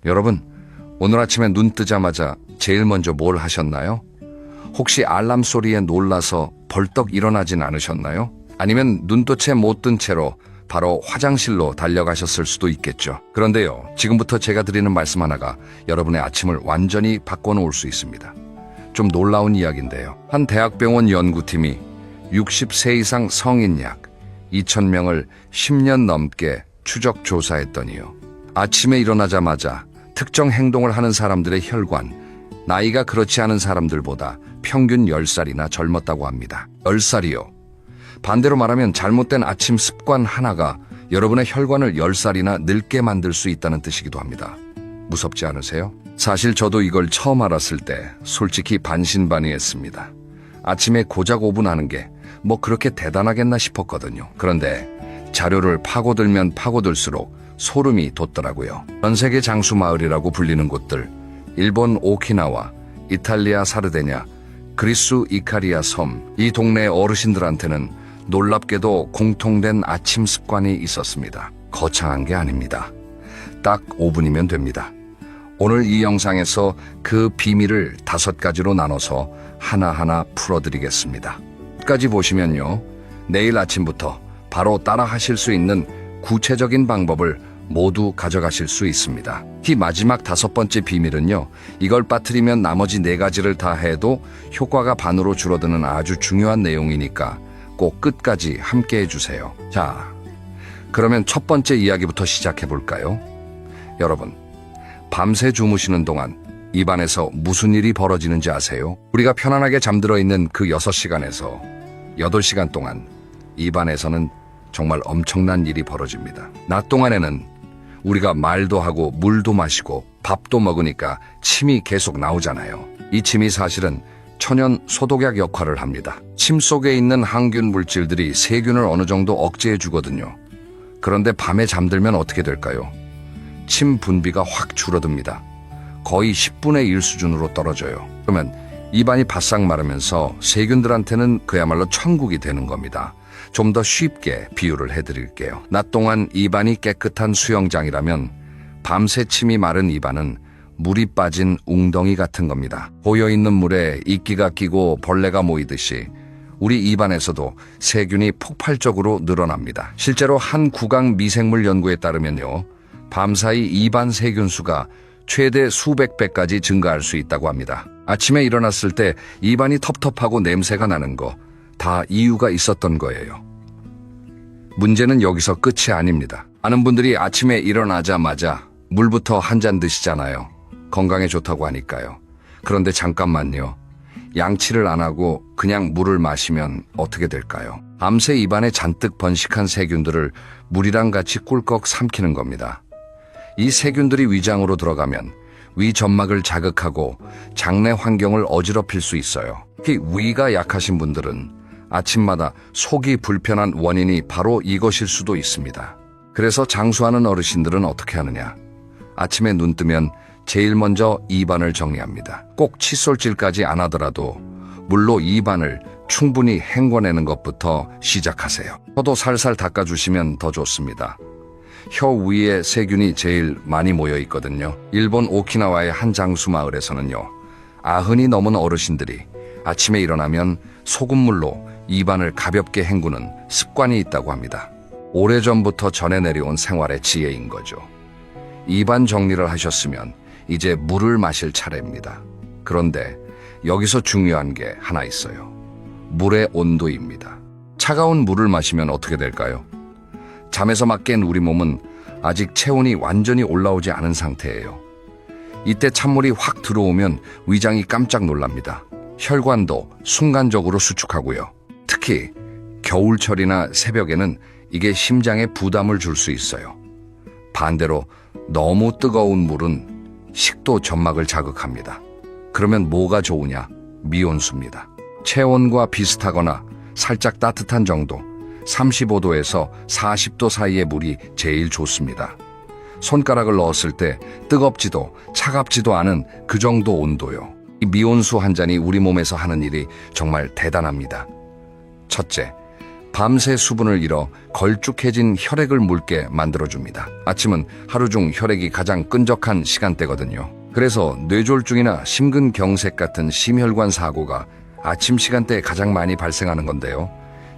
여러분, 오늘 아침에 눈 뜨자마자 제일 먼저 뭘 하셨나요? 혹시 알람 소리에 놀라서 벌떡 일어나진 않으셨나요? 아니면 눈도 채 못 뜬 채로 바로 화장실로 달려가셨을 수도 있겠죠. 그런데요, 지금부터 제가 드리는 말씀 하나가 여러분의 아침을 완전히 바꿔놓을 수 있습니다. 좀 놀라운 이야기인데요. 한 대학병원 연구팀이 60세 이상 성인 약 2,000명을 10년 넘게 추적 조사했더니요, 아침에 일어나자마자 특정 행동을 하는 사람들의 혈관, 나이가 그렇지 않은 사람들보다 평균 10살이나 젊었다고 합니다. 10살이요. 반대로 말하면 잘못된 아침 습관 하나가 여러분의 혈관을 10살이나 늙게 만들 수 있다는 뜻이기도 합니다. 무섭지 않으세요? 사실 저도 이걸 처음 알았을 때 솔직히 반신반의했습니다. 아침에 고작 5분 하는 게 뭐 그렇게 대단하겠나 싶었거든요. 그런데 자료를 파고들면 파고들수록 소름이 돋더라고요. 전 세계 장수 마을이라고 불리는 곳들, 일본 오키나와, 이탈리아 사르데냐, 그리스 이카리아 섬, 이 동네 어르신들한테는 놀랍게도 공통된 아침 습관이 있었습니다. 거창한 게 아닙니다. 딱 5분이면 됩니다. 오늘 이 영상에서 그 비밀을 5가지로 나눠서 하나하나 풀어드리겠습니다. 끝까지 보시면요, 내일 아침부터 바로 따라 하실 수 있는 구체적인 방법을 모두 가져가실 수 있습니다. 이 마지막 5번째 비밀은요, 이걸 빠뜨리면 나머지 4가지를 다 해도 효과가 반으로 줄어드는 아주 중요한 내용이니까 꼭 끝까지 함께 해주세요. 자, 그러면 첫 번째 이야기부터 시작해 볼까요? 여러분, 밤새 주무시는 동안 입안에서 무슨 일이 벌어지는지 아세요? 우리가 편안하게 잠들어 있는 그 6시간에서 8시간 동안 입안에서는 정말 엄청난 일이 벌어집니다. 낮 동안에는 우리가 말도 하고 물도 마시고 밥도 먹으니까 침이 계속 나오잖아요. 이 침이 사실은 천연 소독약 역할을 합니다. 침 속에 있는 항균 물질들이 세균을 어느 정도 억제해 주거든요. 그런데 밤에 잠들면 어떻게 될까요? 침 분비가 확 줄어듭니다. 거의 10분의 1 수준으로 떨어져요. 그러면 입안이 바싹 마르면서 세균들한테는 그야말로 천국이 되는 겁니다. 좀 더 쉽게 비유를 해드릴게요. 낮 동안 입안이 깨끗한 수영장이라면 밤새 침이 마른 입안은 물이 빠진 웅덩이 같은 겁니다. 고여있는 물에 이끼가 끼고 벌레가 모이듯이 우리 입안에서도 세균이 폭발적으로 늘어납니다. 실제로 한 구강 미생물 연구에 따르면요, 밤사이 입안 세균 수가 최대 수백 배까지 증가할 수 있다고 합니다. 아침에 일어났을 때 입안이 텁텁하고 냄새가 나는 거 다 이유가 있었던 거예요. 문제는 여기서 끝이 아닙니다. 많은 분들이 아침에 일어나자마자 물부터 한 잔 드시잖아요. 건강에 좋다고 하니까요. 그런데 잠깐만요. 양치를 안 하고 그냥 물을 마시면 어떻게 될까요? 밤새 입안에 잔뜩 번식한 세균들을 물이랑 같이 꿀꺽 삼키는 겁니다. 이 세균들이 위장으로 들어가면 위 점막을 자극하고 장내 환경을 어지럽힐 수 있어요. 특히 위가 약하신 분들은 아침마다 속이 불편한 원인이 바로 이것일 수도 있습니다. 그래서 장수하는 어르신들은 어떻게 하느냐? 아침에 눈 뜨면 제일 먼저 입안을 정리합니다. 꼭 칫솔질까지 안 하더라도 물로 입안을 충분히 헹궈내는 것부터 시작하세요. 혀도 살살 닦아주시면 더 좋습니다. 혀 위에 세균이 제일 많이 모여 있거든요. 일본 오키나와의 한 장수 마을에서는요, 90이 넘은 어르신들이 아침에 일어나면 소금물로 입안을 가볍게 헹구는 습관이 있다고 합니다. 오래전부터 전해 내려온 생활의 지혜인 거죠. 입안 정리를 하셨으면 이제 물을 마실 차례입니다. 그런데 여기서 중요한 게 하나 있어요. 물의 온도입니다. 차가운 물을 마시면 어떻게 될까요? 잠에서 막 깬 우리 몸은 아직 체온이 완전히 올라오지 않은 상태예요. 이때 찬물이 확 들어오면 위장이 깜짝 놀랍니다. 혈관도 순간적으로 수축하고요. 특히 겨울철이나 새벽에는 이게 심장에 부담을 줄 수 있어요. 반대로 너무 뜨거운 물은 식도 점막을 자극합니다. 그러면 뭐가 좋으냐? 미온수입니다. 체온과 비슷하거나 살짝 따뜻한 정도, 35도에서 40도 사이의 물이 제일 좋습니다. 손가락을 넣었을 때 뜨겁지도 차갑지도 않은 그 정도 온도요. 이 미온수 한 잔이 우리 몸에서 하는 일이 정말 대단합니다. 첫째, 밤새 수분을 잃어 걸쭉해진 혈액을 묽게 만들어줍니다. 아침은 하루 중 혈액이 가장 끈적한 시간대거든요. 그래서 뇌졸중이나 심근경색 같은 심혈관 사고가 아침 시간대에 가장 많이 발생하는 건데요.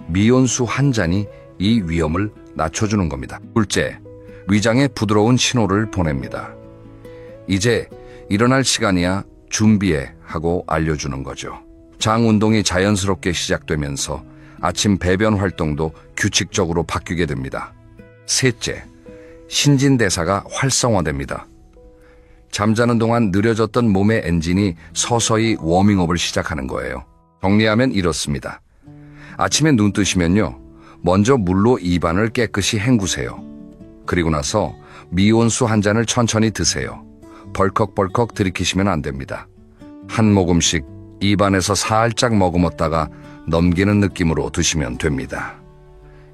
미온수 한 잔이 이 위험을 낮춰주는 겁니다. 둘째, 위장에 부드러운 신호를 보냅니다. 이제 일어날 시간이야, 준비해 하고 알려주는 거죠. 장 운동이 자연스럽게 시작되면서 아침 배변 활동도 규칙적으로 바뀌게 됩니다. 셋째, 신진대사가 활성화됩니다. 잠자는 동안 느려졌던 몸의 엔진이 서서히 워밍업을 시작하는 거예요. 정리하면 이렇습니다. 아침에 눈 뜨시면요, 먼저 물로 입안을 깨끗이 헹구세요. 그리고 나서 미온수 한 잔을 천천히 드세요. 벌컥벌컥 들이키시면 안 됩니다. 한 모금씩 입안에서 살짝 머금었다가 넘기는 느낌으로 드시면 됩니다.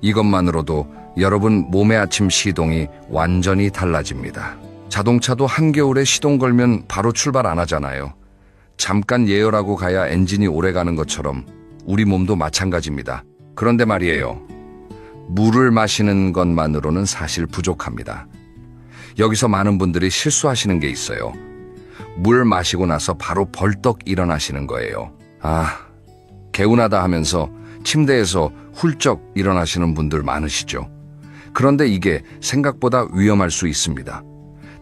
이것만으로도 여러분 몸의 아침 시동이 완전히 달라집니다. 자동차도 한겨울에 시동 걸면 바로 출발 안 하잖아요. 잠깐 예열하고 가야 엔진이 오래 가는 것처럼 우리 몸도 마찬가지입니다. 그런데 말이에요. 물을 마시는 것만으로는 사실 부족합니다. 여기서 많은 분들이 실수하시는 게 있어요. 물 마시고 나서 바로 벌떡 일어나시는 거예요. 개운하다 하면서 침대에서 훌쩍 일어나시는 분들 많으시죠. 그런데 이게 생각보다 위험할 수 있습니다.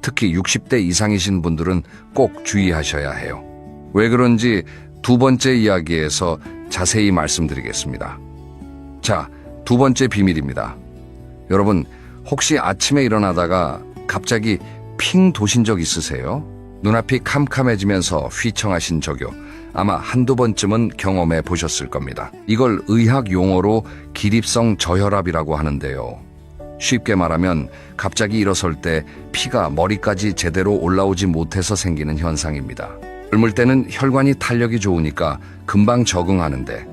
특히 60대 이상이신 분들은 꼭 주의하셔야 해요. 왜 그런지 두 번째 이야기에서 자세히 말씀드리겠습니다. 자, 두 번째 비밀입니다. 여러분, 혹시 아침에 일어나다가 갑자기 핑 도신 적 있으세요? 눈앞이 캄캄해지면서 휘청하신 적요. 아마 한두 번쯤은 경험해 보셨을 겁니다. 이걸 의학 용어로 기립성 저혈압이라고 하는데요. 쉽게 말하면 갑자기 일어설 때 피가 머리까지 제대로 올라오지 못해서 생기는 현상입니다. 젊을 때는 혈관이 탄력이 좋으니까 금방 적응하는데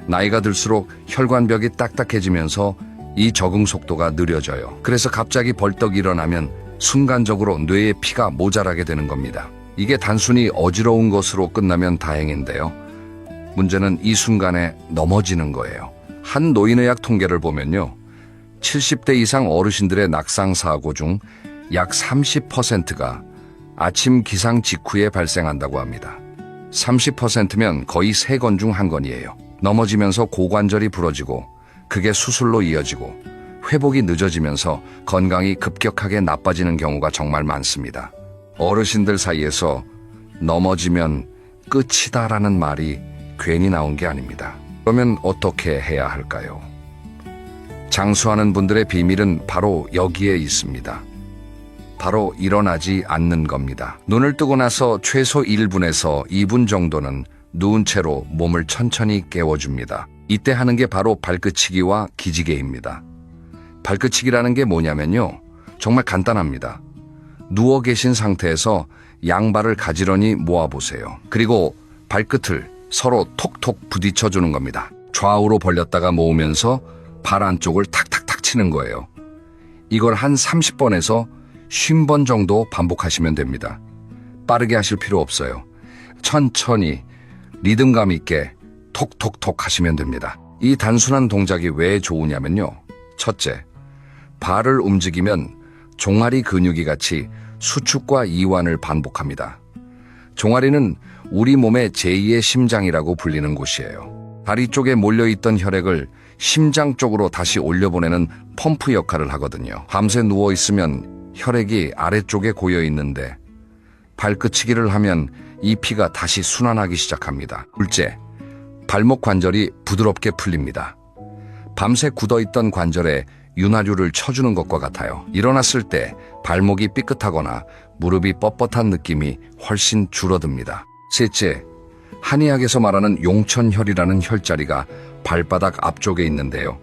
나이가 들수록 혈관벽이 딱딱해지면서 이 적응 속도가 느려져요. 그래서 갑자기 벌떡 일어나면 순간적으로 뇌에 피가 모자라게 되는 겁니다. 이게 단순히 어지러운 것으로 끝나면 다행인데요. 문제는 이 순간에 넘어지는 거예요. 한 노인의학 통계를 보면요. 70대 이상 어르신들의 낙상사고 중 약 30%가 아침 기상 직후에 발생한다고 합니다. 30%면 거의 3건 중 1건이에요. 넘어지면서 고관절이 부러지고 그게 수술로 이어지고 회복이 늦어지면서 건강이 급격하게 나빠지는 경우가 정말 많습니다. 어르신들 사이에서 넘어지면 끝이다라는 말이 괜히 나온 게 아닙니다. 그러면 어떻게 해야 할까요? 장수하는 분들의 비밀은 바로 여기에 있습니다. 바로 일어나지 않는 겁니다. 눈을 뜨고 나서 최소 1분에서 2분 정도는 누운 채로 몸을 천천히 깨워줍니다. 이때 하는 게 바로 발끝치기와 기지개입니다. 발끝치기라는 게 뭐냐면요. 정말 간단합니다. 누워 계신 상태에서 양발을 가지런히 모아보세요. 그리고 발끝을 서로 톡톡 부딪혀주는 겁니다. 좌우로 벌렸다가 모으면서 발 안쪽을 탁탁탁 치는 거예요. 이걸 한 30번에서 50번 정도 반복하시면 됩니다. 빠르게 하실 필요 없어요. 천천히 리듬감 있게 톡톡톡 하시면 됩니다. 이 단순한 동작이 왜 좋으냐면요. 첫째, 발을 움직이면 종아리 근육이 같이 수축과 이완을 반복합니다. 종아리는 우리 몸의 제2의 심장이라고 불리는 곳이에요. 다리 쪽에 몰려있던 혈액을 심장 쪽으로 다시 올려보내는 펌프 역할을 하거든요. 밤새 누워있으면 혈액이 아래쪽에 고여있는데 발끝치기를 하면 이 피가 다시 순환하기 시작합니다. 둘째, 발목 관절이 부드럽게 풀립니다. 밤새 굳어있던 관절에 윤활유를 쳐주는 것과 같아요. 일어났을 때 발목이 삐끗하거나 무릎이 뻣뻣한 느낌이 훨씬 줄어듭니다. 셋째, 한의학에서 말하는 용천혈이라는 혈자리가 발바닥 앞쪽에 있는데요.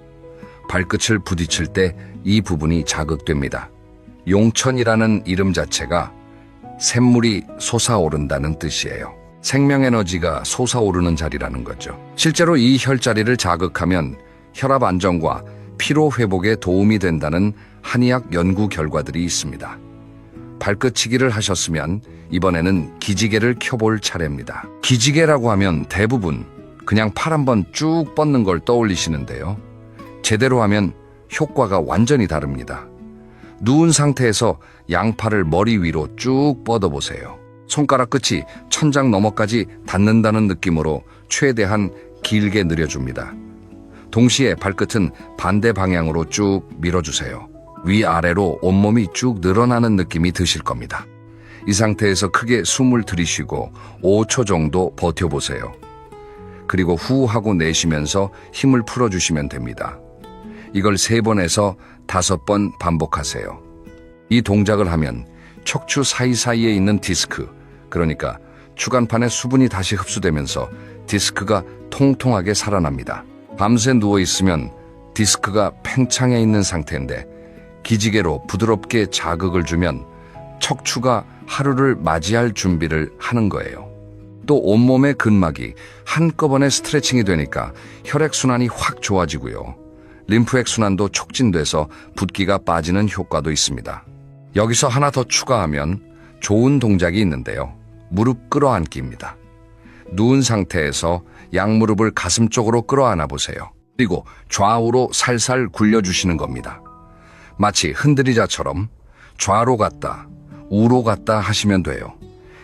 발끝을 부딪힐 때 이 부분이 자극됩니다. 용천이라는 이름 자체가 샘물이 솟아오른다는 뜻이에요. 생명에너지가 솟아오르는 자리라는 거죠. 실제로 이 혈자리를 자극하면 혈압 안정과 피로 회복에 도움이 된다는 한의학 연구 결과들이 있습니다. 발끝치기를 하셨으면 이번에는 기지개를 켜볼 차례입니다. 기지개라고 하면 대부분 그냥 팔 한번 쭉 뻗는 걸 떠올리시는데요. 제대로 하면 효과가 완전히 다릅니다. 누운 상태에서 양팔을 머리 위로 쭉 뻗어보세요. 손가락 끝이 천장 너머까지 닿는다는 느낌으로 최대한 길게 늘려줍니다. 동시에 발끝은 반대 방향으로 쭉 밀어주세요. 위아래로 온몸이 쭉 늘어나는 느낌이 드실 겁니다. 이 상태에서 크게 숨을 들이쉬고 5초 정도 버텨보세요. 그리고 후 하고 내쉬면서 힘을 풀어주시면 됩니다. 이걸 3번에서 5번 반복하세요. 이 동작을 하면 척추 사이사이에 있는 디스크, 그러니까 추간판에 수분이 다시 흡수되면서 디스크가 통통하게 살아납니다. 밤새 누워있으면 디스크가 팽창해 있는 상태인데 기지개로 부드럽게 자극을 주면 척추가 하루를 맞이할 준비를 하는 거예요. 또 온몸의 근막이 한꺼번에 스트레칭이 되니까 혈액순환이 확 좋아지고요. 림프액순환도 촉진돼서 붓기가 빠지는 효과도 있습니다. 여기서 하나 더 추가하면 좋은 동작이 있는데요. 무릎 끌어안기입니다. 누운 상태에서 양무릎을 가슴 쪽으로 끌어안아 보세요. 그리고 좌우로 살살 굴려주시는 겁니다. 마치 흔들리자처럼 좌로 갔다, 우로 갔다 하시면 돼요.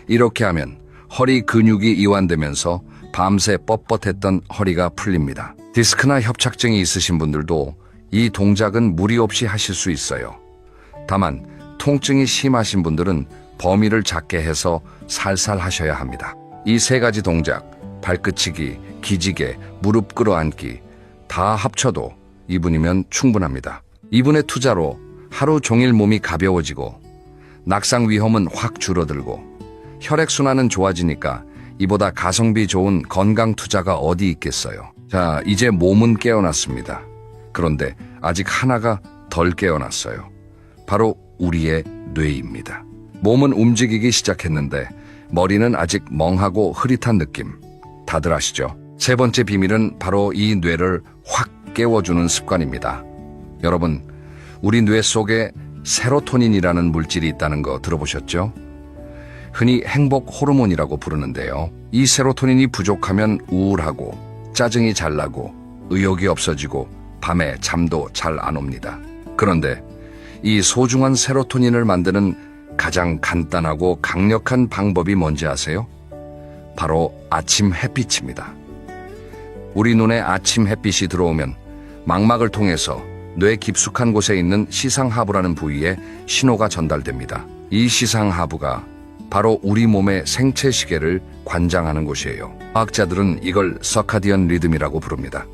이렇게 하면 허리 근육이 이완되면서 밤새 뻣뻣했던 허리가 풀립니다. 디스크나 협착증이 있으신 분들도 이 동작은 무리 없이 하실 수 있어요. 다만 통증이 심하신 분들은 범위를 작게 해서 살살 하셔야 합니다. 이 3가지 동작, 발끝치기, 기지개, 무릎 끌어안기 다 합쳐도 2분이면 충분합니다. 2분의 투자로 하루 종일 몸이 가벼워지고 낙상 위험은 확 줄어들고 혈액순환은 좋아지니까 이보다 가성비 좋은 건강 투자가 어디 있겠어요. 자, 이제 몸은 깨어났습니다. 그런데 아직 하나가 덜 깨어났어요. 바로 우리의 뇌입니다. 몸은 움직이기 시작했는데 머리는 아직 멍하고 흐릿한 느낌. 다들 아시죠? 3번째 비밀은 바로 이 뇌를 확 깨워주는 습관입니다. 여러분, 우리 뇌 속에 세로토닌이라는 물질이 있다는 거 들어보셨죠? 흔히 행복 호르몬이라고 부르는데요. 이 세로토닌이 부족하면 우울하고 짜증이 잘 나고 의욕이 없어지고 밤에 잠도 잘 안 옵니다. 그런데 이 소중한 세로토닌을 만드는 가장 간단하고 강력한 방법이 뭔지 아세요? 바로 아침 햇빛입니다. 우리 눈에 아침 햇빛이 들어오면 망막을 통해서 뇌 깊숙한 곳에 있는 시상하부라는 부위에 신호가 전달됩니다. 이 시상하부가 바로 우리 몸의 생체 시계를 관장하는 곳이에요. 과학자들은 이걸 서카디언 리듬이라고 부릅니다.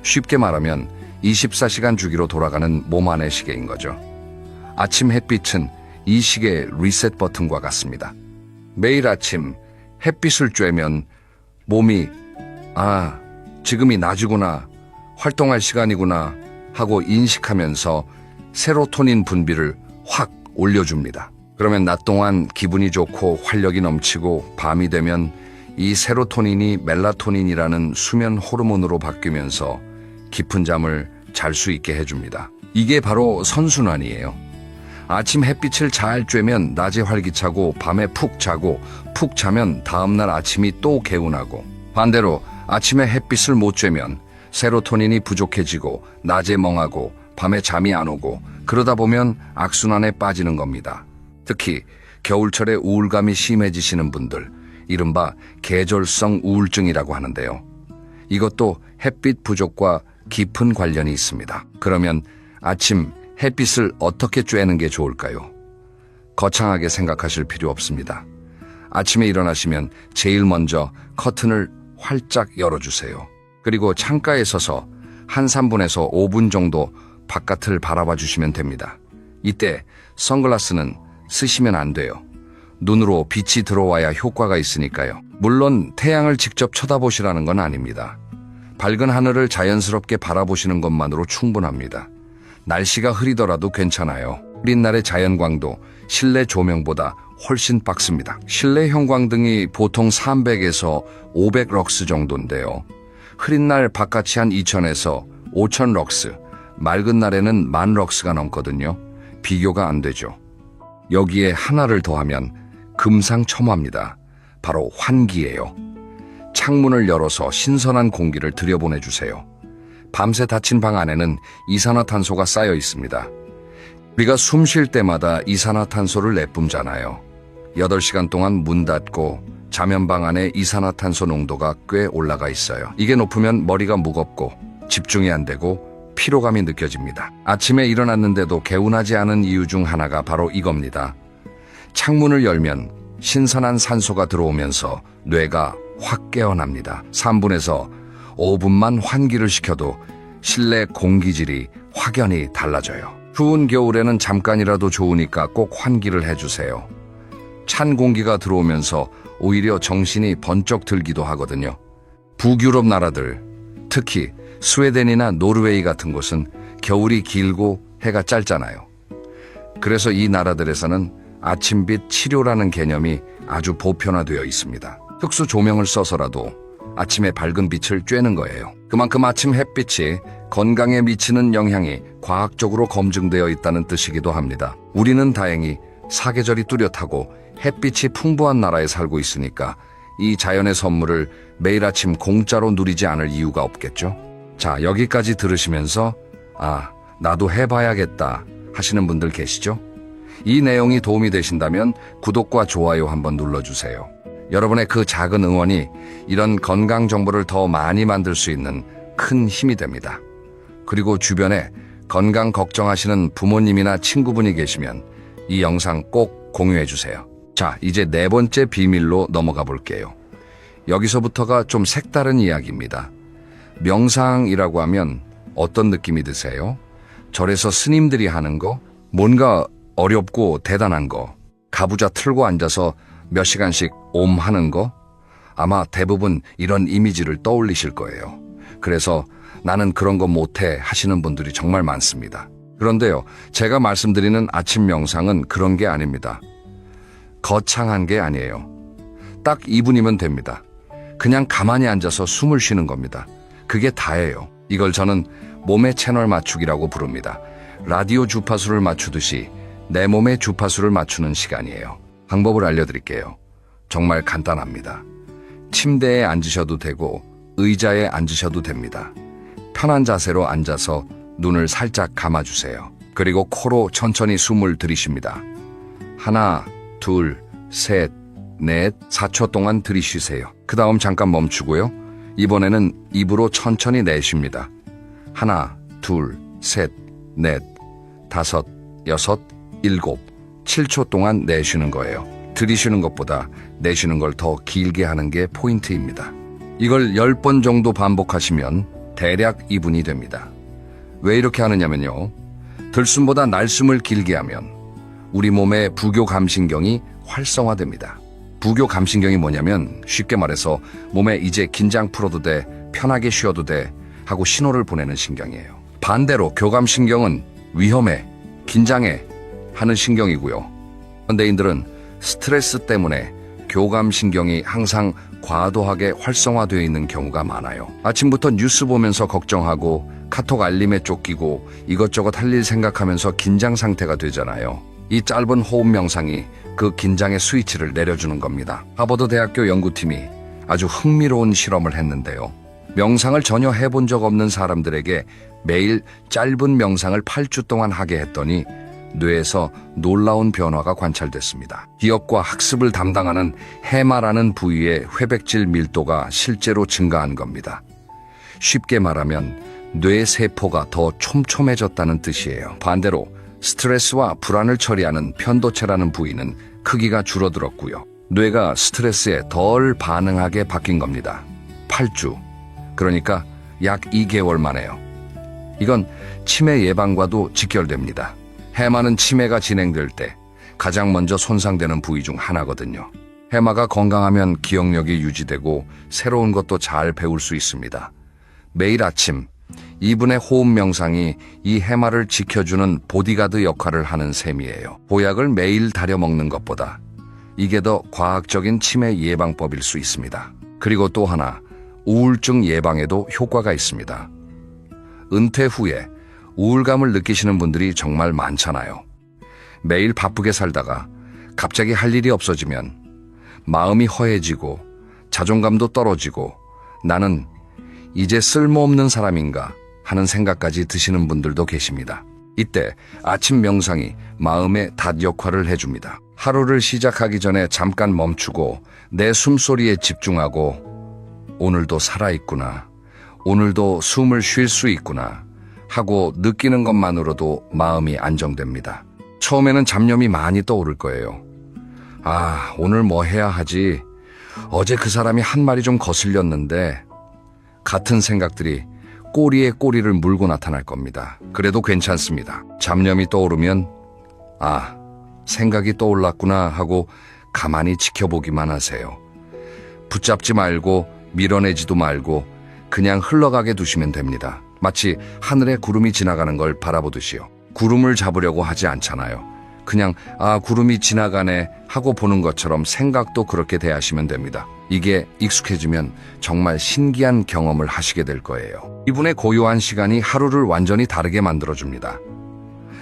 쉽게 말하면 24시간 주기로 돌아가는 몸 안의 시계인 거죠. 아침 햇빛은 이 시계의 리셋 버튼과 같습니다. 매일 아침 햇빛을 쬐면 몸이 지금이 낮이구나, 활동할 시간이구나 하고 인식하면서 세로토닌 분비를 확 올려줍니다. 그러면 낮 동안 기분이 좋고 활력이 넘치고 밤이 되면 이 세로토닌이 멜라토닌이라는 수면 호르몬으로 바뀌면서 깊은 잠을 잘 수 있게 해줍니다. 이게 바로 선순환이에요. 아침 햇빛을 잘 쬐면 낮에 활기차고 밤에 푹 자고 푹 자면 다음날 아침이 또 개운하고 반대로 아침에 햇빛을 못 쬐면 세로토닌이 부족해지고 낮에 멍하고 밤에 잠이 안 오고 그러다 보면 악순환에 빠지는 겁니다. 특히 겨울철에 우울감이 심해지시는 분들, 이른바 계절성 우울증이라고 하는데요. 이것도 햇빛 부족과 깊은 관련이 있습니다. 그러면 아침 햇빛을 어떻게 쬐는 게 좋을까요? 거창하게 생각하실 필요 없습니다. 아침에 일어나시면 제일 먼저 커튼을 활짝 열어주세요. 그리고 창가에 서서 한 3분에서 5분 정도 바깥을 바라봐 주시면 됩니다. 이때 선글라스는 쓰시면 안 돼요. 눈으로 빛이 들어와야 효과가 있으니까요. 물론 태양을 직접 쳐다보시라는 건 아닙니다. 밝은 하늘을 자연스럽게 바라보시는 것만으로 충분합니다. 날씨가 흐리더라도 괜찮아요. 흐린 날의 자연광도 실내 조명보다 훨씬 빡습니다. 실내 형광등이 보통 300에서 500 럭스 정도인데요. 흐린 날 바깥이 한 2000에서 5000 럭스, 맑은 날에는 10,000 럭스가 넘거든요. 비교가 안 되죠. 여기에 하나를 더하면 금상첨화입니다. 바로 환기예요. 창문을 열어서 신선한 공기를 들여보내주세요. 밤새 닫힌 방 안에는 이산화탄소가 쌓여 있습니다. 우리가 숨 쉴 때마다 이산화탄소를 내뿜잖아요. 8시간 동안 문 닫고 자면 방 안에 이산화탄소 농도가 꽤 올라가 있어요. 이게 높으면 머리가 무겁고 집중이 안 되고 피로감이 느껴집니다. 아침에 일어났는데도 개운하지 않은 이유 중 하나가 바로 이겁니다. 창문을 열면 신선한 산소가 들어오면서 뇌가 확 깨어납니다. 3분에서 5분만 환기를 시켜도 실내 공기질이 확연히 달라져요. 추운 겨울에는 잠깐이라도 좋으니까 꼭 환기를 해주세요. 찬 공기가 들어오면서 오히려 정신이 번쩍 들기도 하거든요. 북유럽 나라들, 특히 스웨덴이나 노르웨이 같은 곳은 겨울이 길고 해가 짧잖아요. 그래서 이 나라들에서는 아침빛 치료라는 개념이 아주 보편화되어 있습니다. 특수 조명을 써서라도 아침에 밝은 빛을 쬐는 거예요. 그만큼 아침 햇빛이 건강에 미치는 영향이 과학적으로 검증되어 있다는 뜻이기도 합니다. 우리는 다행히 사계절이 뚜렷하고 햇빛이 풍부한 나라에 살고 있으니까 이 자연의 선물을 매일 아침 공짜로 누리지 않을 이유가 없겠죠? 자, 여기까지 들으시면서 나도 해봐야겠다 하시는 분들 계시죠? 이 내용이 도움이 되신다면 구독과 좋아요 한번 눌러주세요. 여러분의 그 작은 응원이 이런 건강 정보를 더 많이 만들 수 있는 큰 힘이 됩니다. 그리고 주변에 건강 걱정하시는 부모님이나 친구분이 계시면 이 영상 꼭 공유해 주세요. 자, 이제 4번째 비밀로 넘어가 볼게요. 여기서부터가 좀 색다른 이야기입니다. 명상이라고 하면 어떤 느낌이 드세요? 절에서 스님들이 하는 거? 뭔가 어렵고 대단한 거? 가부좌 틀고 앉아서 몇 시간씩 옴 하는 거? 아마 대부분 이런 이미지를 떠올리실 거예요. 그래서 나는 그런 거 못해 하시는 분들이 정말 많습니다. 그런데요, 제가 말씀드리는 아침 명상은 그런 게 아닙니다. 거창한 게 아니에요. 딱 2분이면 됩니다. 그냥 가만히 앉아서 숨을 쉬는 겁니다. 그게 다예요. 이걸 저는 몸의 채널 맞추기라고 부릅니다. 라디오 주파수를 맞추듯이 내 몸의 주파수를 맞추는 시간이에요. 방법을 알려드릴게요. 정말 간단합니다. 침대에 앉으셔도 되고 의자에 앉으셔도 됩니다. 편한 자세로 앉아서 눈을 살짝 감아주세요. 그리고 코로 천천히 숨을 들이쉽니다. 하나, 둘, 셋, 넷, 4초 동안 들이쉬세요. 그 다음 잠깐 멈추고요. 이번에는 입으로 천천히 내쉽니다. 하나, 둘, 셋, 넷, 5, 6, 7, 7초 동안 내쉬는 거예요. 들이쉬는 것보다 내쉬는 걸 더 길게 하는 게 포인트입니다. 이걸 10번 정도 반복하시면 대략 2분이 됩니다. 왜 이렇게 하느냐면요. 들숨보다 날숨을 길게 하면 우리 몸의 부교감신경이 활성화됩니다. 부교감신경이 뭐냐면 쉽게 말해서 몸에 이제 긴장 풀어도 돼, 편하게 쉬어도 돼 하고 신호를 보내는 신경이에요. 반대로 교감신경은 위험해, 긴장해 하는 신경이고요. 현대인들은 스트레스 때문에 교감신경이 항상 과도하게 활성화되어 있는 경우가 많아요. 아침부터 뉴스 보면서 걱정하고 카톡 알림에 쫓기고 이것저것 할 일 생각하면서 긴장 상태가 되잖아요. 이 짧은 호흡 명상이 그 긴장의 스위치를 내려주는 겁니다. 하버드 대학교 연구팀이 아주 흥미로운 실험을 했는데요. 명상을 전혀 해본 적 없는 사람들에게 매일 짧은 명상을 8주 동안 하게 했더니 뇌에서 놀라운 변화가 관찰됐습니다. 기억과 학습을 담당하는 해마라는 부위의 회백질 밀도가 실제로 증가한 겁니다. 쉽게 말하면 뇌 세포가 더 촘촘해졌다는 뜻이에요. 반대로 스트레스와 불안을 처리하는 편도체라는 부위는 크기가 줄어들었고요. 뇌가 스트레스에 덜 반응하게 바뀐 겁니다. 8주, 그러니까 약 2개월 만에요. 이건 치매 예방과도 직결됩니다. 해마는 치매가 진행될 때 가장 먼저 손상되는 부위 중 하나거든요. 해마가 건강하면 기억력이 유지되고 새로운 것도 잘 배울 수 있습니다. 매일 아침 2분의 호흡 명상이 이 해마를 지켜주는 보디가드 역할을 하는 셈이에요. 보약을 매일 다려 먹는 것보다 이게 더 과학적인 치매 예방법일 수 있습니다. 그리고 또 하나, 우울증 예방에도 효과가 있습니다. 은퇴 후에 우울감을 느끼시는 분들이 정말 많잖아요. 매일 바쁘게 살다가 갑자기 할 일이 없어지면 마음이 허해지고 자존감도 떨어지고 나는 이제 쓸모없는 사람인가 하는 생각까지 드시는 분들도 계십니다. 이때 아침 명상이 마음의 닷 역할을 해줍니다. 하루를 시작하기 전에 잠깐 멈추고 내 숨소리에 집중하고 오늘도 살아있구나, 오늘도 숨을 쉴 수 있구나 하고 느끼는 것만으로도 마음이 안정됩니다. 처음에는 잡념이 많이 떠오를 거예요. 아, 오늘 뭐 해야 하지? 어제 그 사람이 한 말이 좀 거슬렸는데, 같은 생각들이 꼬리에 꼬리를 물고 나타날 겁니다. 그래도 괜찮습니다. 잡념이 떠오르면 아, 생각이 떠올랐구나 하고 가만히 지켜보기만 하세요. 붙잡지 말고 밀어내지도 말고 그냥 흘러가게 두시면 됩니다. 마치 하늘에 구름이 지나가는 걸 바라보듯이요. 구름을 잡으려고 하지 않잖아요. 그냥 아, 구름이 지나가네 하고 보는 것처럼 생각도 그렇게 대하시면 됩니다. 이게 익숙해지면 정말 신기한 경험을 하시게 될 거예요. 이분의 고요한 시간이 하루를 완전히 다르게 만들어줍니다.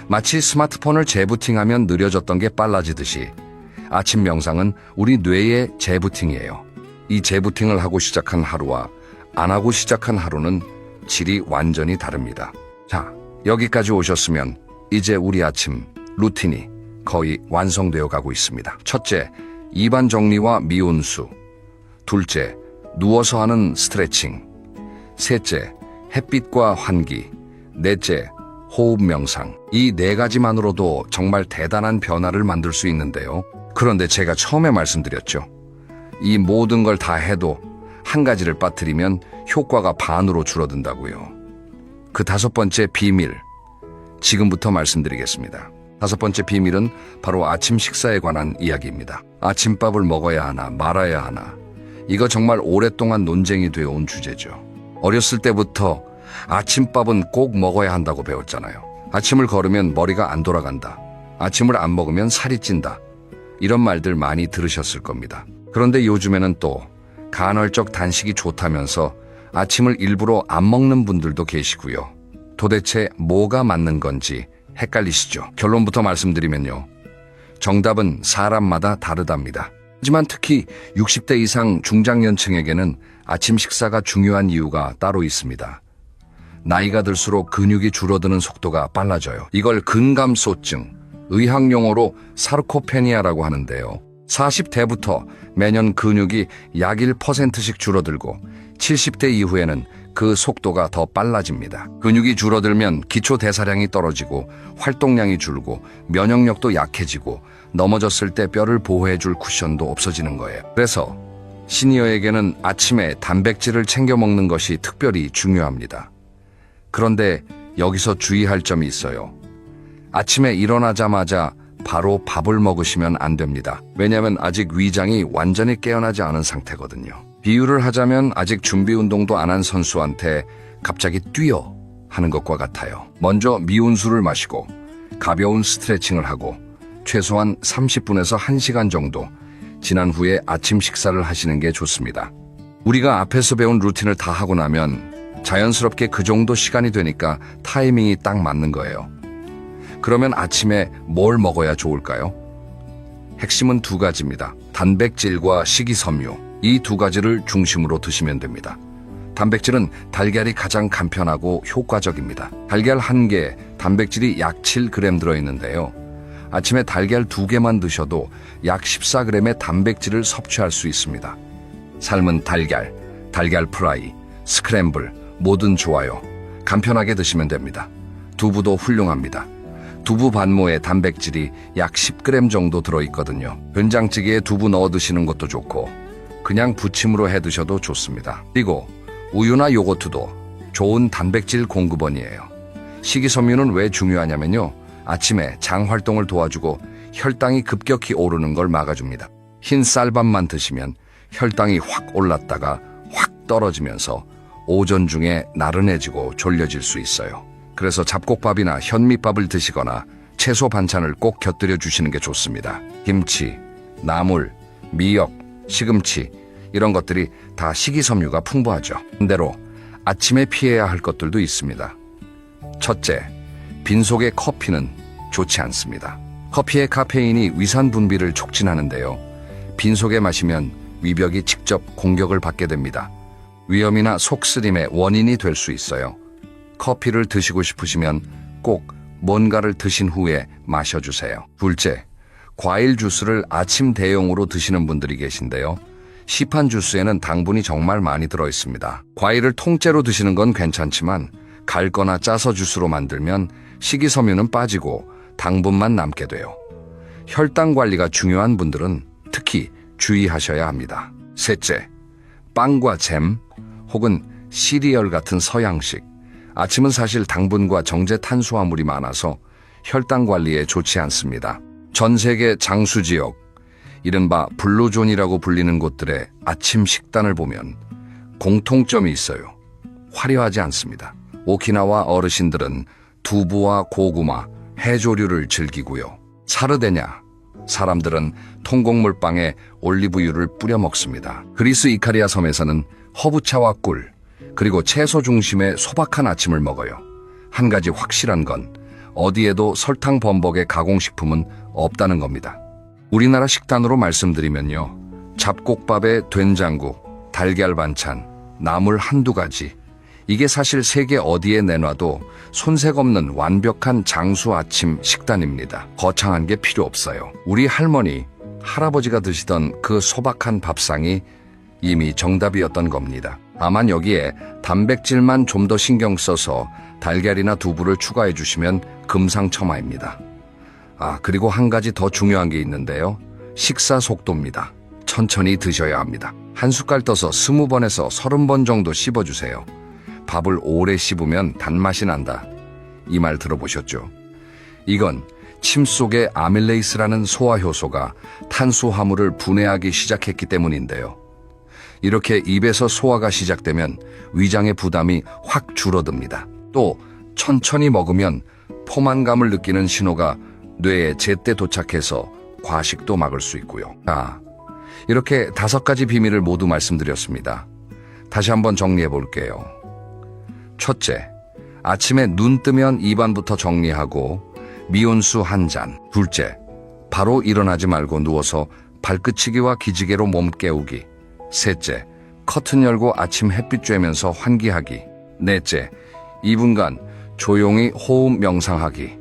마치 스마트폰을 재부팅하면 느려졌던 게 빨라지듯이 아침 명상은 우리 뇌의 재부팅이에요. 이 재부팅을 하고 시작한 하루와 안 하고 시작한 하루는 질이 완전히 다릅니다. 자, 여기까지 오셨으면 이제 우리 아침 루틴이 거의 완성되어 가고 있습니다. 첫째, 입안 정리와 미온수. 둘째, 누워서 하는 스트레칭. 셋째, 햇빛과 환기. 넷째, 호흡 명상. 이 네 가지만으로도 정말 대단한 변화를 만들 수 있는데요. 그런데 제가 처음에 말씀드렸죠. 이 모든 걸 다 해도 한 가지를 빠뜨리면 효과가 반으로 줄어든다고요. 그 다섯 번째 비밀, 지금부터 말씀드리겠습니다. 다섯 번째 비밀은 바로 아침 식사에 관한 이야기입니다. 아침밥을 먹어야 하나 말아야 하나, 이거 정말 오랫동안 논쟁이 되어 온 주제죠. 어렸을 때부터 아침밥은 꼭 먹어야 한다고 배웠잖아요. 아침을 걸으면 머리가 안 돌아간다, 아침을 안 먹으면 살이 찐다, 이런 말들 많이 들으셨을 겁니다. 그런데 요즘에는 또 간헐적 단식이 좋다면서 아침을 일부러 안 먹는 분들도 계시고요. 도대체 뭐가 맞는 건지 헷갈리시죠? 결론부터 말씀드리면요, 정답은 사람마다 다르답니다. 하지만 특히 60대 이상 중장년층에게는 아침 식사가 중요한 이유가 따로 있습니다. 나이가 들수록 근육이 줄어드는 속도가 빨라져요. 이걸 근감소증, 의학용어로 사르코페니아라고 하는데요. 40대부터 매년 근육이 약 1%씩 줄어들고 70대 이후에는 그 속도가 더 빨라집니다. 근육이 줄어들면 기초 대사량이 떨어지고 활동량이 줄고 면역력도 약해지고 넘어졌을 때 뼈를 보호해줄 쿠션도 없어지는 거예요. 그래서 시니어에게는 아침에 단백질을 챙겨 먹는 것이 특별히 중요합니다. 그런데 여기서 주의할 점이 있어요. 아침에 일어나자마자 바로 밥을 먹으시면 안 됩니다. 왜냐하면 아직 위장이 완전히 깨어나지 않은 상태거든요. 비유를 하자면 아직 준비 운동도 안 한 선수한테 갑자기 뛰어 하는 것과 같아요. 먼저 미온수를 마시고 가벼운 스트레칭을 하고 최소한 30분에서 1시간 정도 지난 후에 아침 식사를 하시는 게 좋습니다. 우리가 앞에서 배운 루틴을 다 하고 나면 자연스럽게 그 정도 시간이 되니까 타이밍이 딱 맞는 거예요. 그러면 아침에 뭘 먹어야 좋을까요? 핵심은 두 가지입니다. 단백질과 식이섬유. 이 두 가지를 중심으로 드시면 됩니다. 단백질은 달걀이 가장 간편하고 효과적입니다. 달걀 1개, 단백질이 약 7g 들어있는데요. 아침에 달걀 2개만 드셔도 약 14g의 단백질을 섭취할 수 있습니다. 삶은 달걀, 달걀 프라이, 스크램블, 뭐든 좋아요. 간편하게 드시면 됩니다. 두부도 훌륭합니다. 두부 반모에 단백질이 약 10g 정도 들어있거든요. 된장찌개에 두부 넣어 드시는 것도 좋고 그냥 부침으로 해 드셔도 좋습니다. 그리고 우유나 요거트도 좋은 단백질 공급원이에요. 식이섬유는 왜 중요하냐면요, 아침에 장 활동을 도와주고 혈당이 급격히 오르는 걸 막아줍니다. 흰 쌀밥만 드시면 혈당이 확 올랐다가 확 떨어지면서 오전 중에 나른해지고 졸려질 수 있어요. 그래서 잡곡밥이나 현미밥을 드시거나 채소 반찬을 꼭 곁들여 주시는 게 좋습니다. 김치, 나물, 미역, 시금치, 이런 것들이 다 식이섬유가 풍부하죠. 반대로 아침에 피해야 할 것들도 있습니다. 첫째, 빈속의 커피는 좋지 않습니다. 커피의 카페인이 위산 분비를 촉진하는데요. 빈속에 마시면 위벽이 직접 공격을 받게 됩니다. 위염이나 속쓰림의 원인이 될 수 있어요. 커피를 드시고 싶으시면 꼭 뭔가를 드신 후에 마셔주세요. 둘째, 과일 주스를 아침 대용으로 드시는 분들이 계신데요. 시판 주스에는 당분이 정말 많이 들어있습니다. 과일을 통째로 드시는 건 괜찮지만 갈거나 짜서 주스로 만들면 식이섬유는 빠지고 당분만 남게 돼요. 혈당 관리가 중요한 분들은 특히 주의하셔야 합니다. 셋째, 빵과 잼 혹은 시리얼 같은 서양식. 아침은 사실 당분과 정제 탄수화물이 많아서 혈당 관리에 좋지 않습니다. 전 세계 장수 지역, 이른바 블루존이라고 불리는 곳들의 아침 식단을 보면 공통점이 있어요. 화려하지 않습니다. 오키나와 어르신들은 두부와 고구마, 해조류를 즐기고요. 사르데냐, 사람들은 통곡물빵에 올리브유를 뿌려 먹습니다. 그리스 이카리아 섬에서는 허브차와 꿀, 그리고 채소 중심의 소박한 아침을 먹어요. 한 가지 확실한 건 어디에도 설탕 범벅의 가공식품은 없다는 겁니다. 우리나라 식단으로 말씀드리면요. 잡곡밥에 된장국, 달걀 반찬, 나물 한두 가지. 이게 사실 세계 어디에 내놔도 손색 없는 완벽한 장수 아침 식단입니다. 거창한 게 필요 없어요. 우리 할머니, 할아버지가 드시던 그 소박한 밥상이 이미 정답이었던 겁니다. 다만 여기에 단백질만 좀 더 신경 써서 달걀이나 두부를 추가해 주시면 금상첨화입니다. 그리고 한 가지 더 중요한 게 있는데요. 식사 속도입니다. 천천히 드셔야 합니다. 한 숟갈 떠서 20번에서 30번 정도 씹어주세요. 밥을 오래 씹으면 단맛이 난다. 이 말 들어보셨죠? 이건 침 속에 아밀레이스라는 소화효소가 탄수화물을 분해하기 시작했기 때문인데요. 이렇게 입에서 소화가 시작되면 위장의 부담이 확 줄어듭니다. 또 천천히 먹으면 포만감을 느끼는 신호가 뇌에 제때 도착해서 과식도 막을 수 있고요. 이렇게 5가지 비밀을 모두 말씀드렸습니다. 다시 한번 정리해 볼게요. 첫째, 아침에 눈 뜨면 입안부터 정리하고 미온수 한 잔. 둘째, 바로 일어나지 말고 누워서 발끝치기와 기지개로 몸 깨우기. 셋째, 커튼 열고 아침 햇빛 쬐면서 환기하기. 넷째, 2분간 조용히 호흡 명상하기.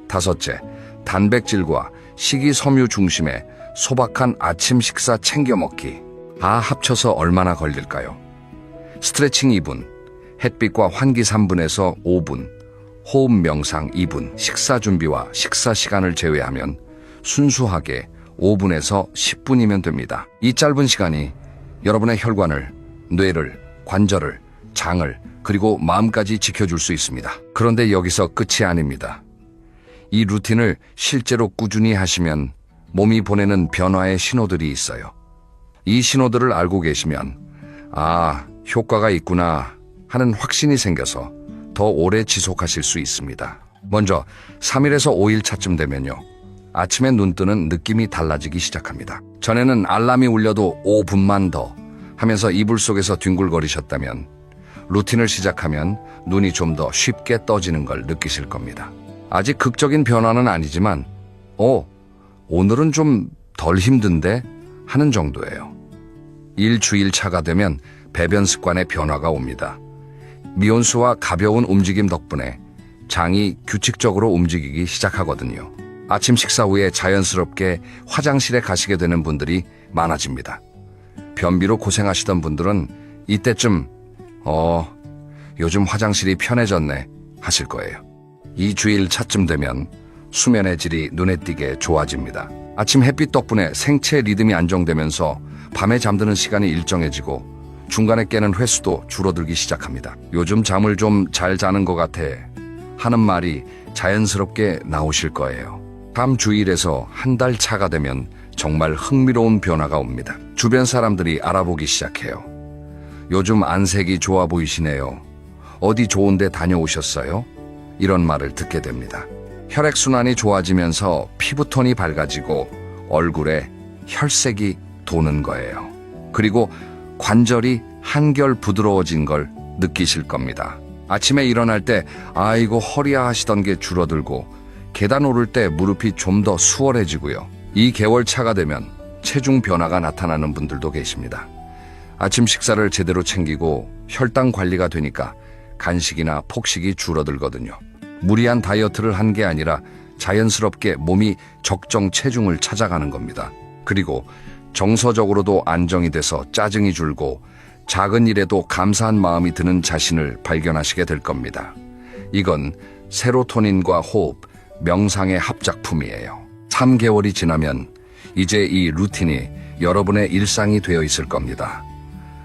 다섯째, 단백질과 식이섬유 중심의 소박한 아침 식사 챙겨 먹기. 다 합쳐서 얼마나 걸릴까요? 스트레칭 2분, 햇빛과 환기 3분에서 5분, 호흡 명상 2분, 식사 준비와 식사 시간을 제외하면 순수하게 5분에서 10분이면 됩니다. 이 짧은 시간이 여러분의 혈관을, 뇌를, 관절을, 장을, 그리고 마음까지 지켜줄 수 있습니다. 그런데 여기서 끝이 아닙니다. 이 루틴을 실제로 꾸준히 하시면 몸이 보내는 변화의 신호들이 있어요. 이 신호들을 알고 계시면 효과가 있구나 하는 확신이 생겨서 더 오래 지속하실 수 있습니다. 먼저 3일에서 5일 차쯤 되면요. 아침에 눈 뜨는 느낌이 달라지기 시작합니다. 전에는 알람이 울려도 5분만 더 하면서 이불 속에서 뒹굴거리셨다면 루틴을 시작하면 눈이 좀 더 쉽게 떠지는 걸 느끼실 겁니다. 아직 극적인 변화는 아니지만 오늘은 좀 덜 힘든데 하는 정도예요. 일주일 차가 되면 배변 습관에 변화가 옵니다. 미온수와 가벼운 움직임 덕분에 장이 규칙적으로 움직이기 시작하거든요. 아침 식사 후에 자연스럽게 화장실에 가시게 되는 분들이 많아집니다. 변비로 고생하시던 분들은 이때쯤 요즘 화장실이 편해졌네 하실 거예요. 2주일 차쯤 되면 수면의 질이 눈에 띄게 좋아집니다. 아침 햇빛 덕분에 생체 리듬이 안정되면서 밤에 잠드는 시간이 일정해지고 중간에 깨는 횟수도 줄어들기 시작합니다. 요즘 잠을 좀 잘 자는 것 같아 하는 말이 자연스럽게 나오실 거예요. 다음 주일에서 한 달 차가 되면 정말 흥미로운 변화가 옵니다. 주변 사람들이 알아보기 시작해요. 요즘 안색이 좋아 보이시네요. 어디 좋은 데 다녀오셨어요? 이런 말을 듣게 됩니다. 혈액순환이 좋아지면서 피부톤이 밝아지고 얼굴에 혈색이 도는 거예요. 그리고 관절이 한결 부드러워진 걸 느끼실 겁니다. 아침에 일어날 때 아이고 허리야 하시던 게 줄어들고 계단 오를 때 무릎이 좀 더 수월해지고요. 이 개월차가 되면 체중 변화가 나타나는 분들도 계십니다. 아침 식사를 제대로 챙기고 혈당 관리가 되니까 간식이나 폭식이 줄어들거든요. 무리한 다이어트를 한 게 아니라 자연스럽게 몸이 적정 체중을 찾아가는 겁니다. 그리고 정서적으로도 안정이 돼서 짜증이 줄고 작은 일에도 감사한 마음이 드는 자신을 발견하시게 될 겁니다. 이건 세로토닌과 호흡, 명상의 합작품이에요. 3개월이 지나면 이제 이 루틴이 여러분의 일상이 되어 있을 겁니다.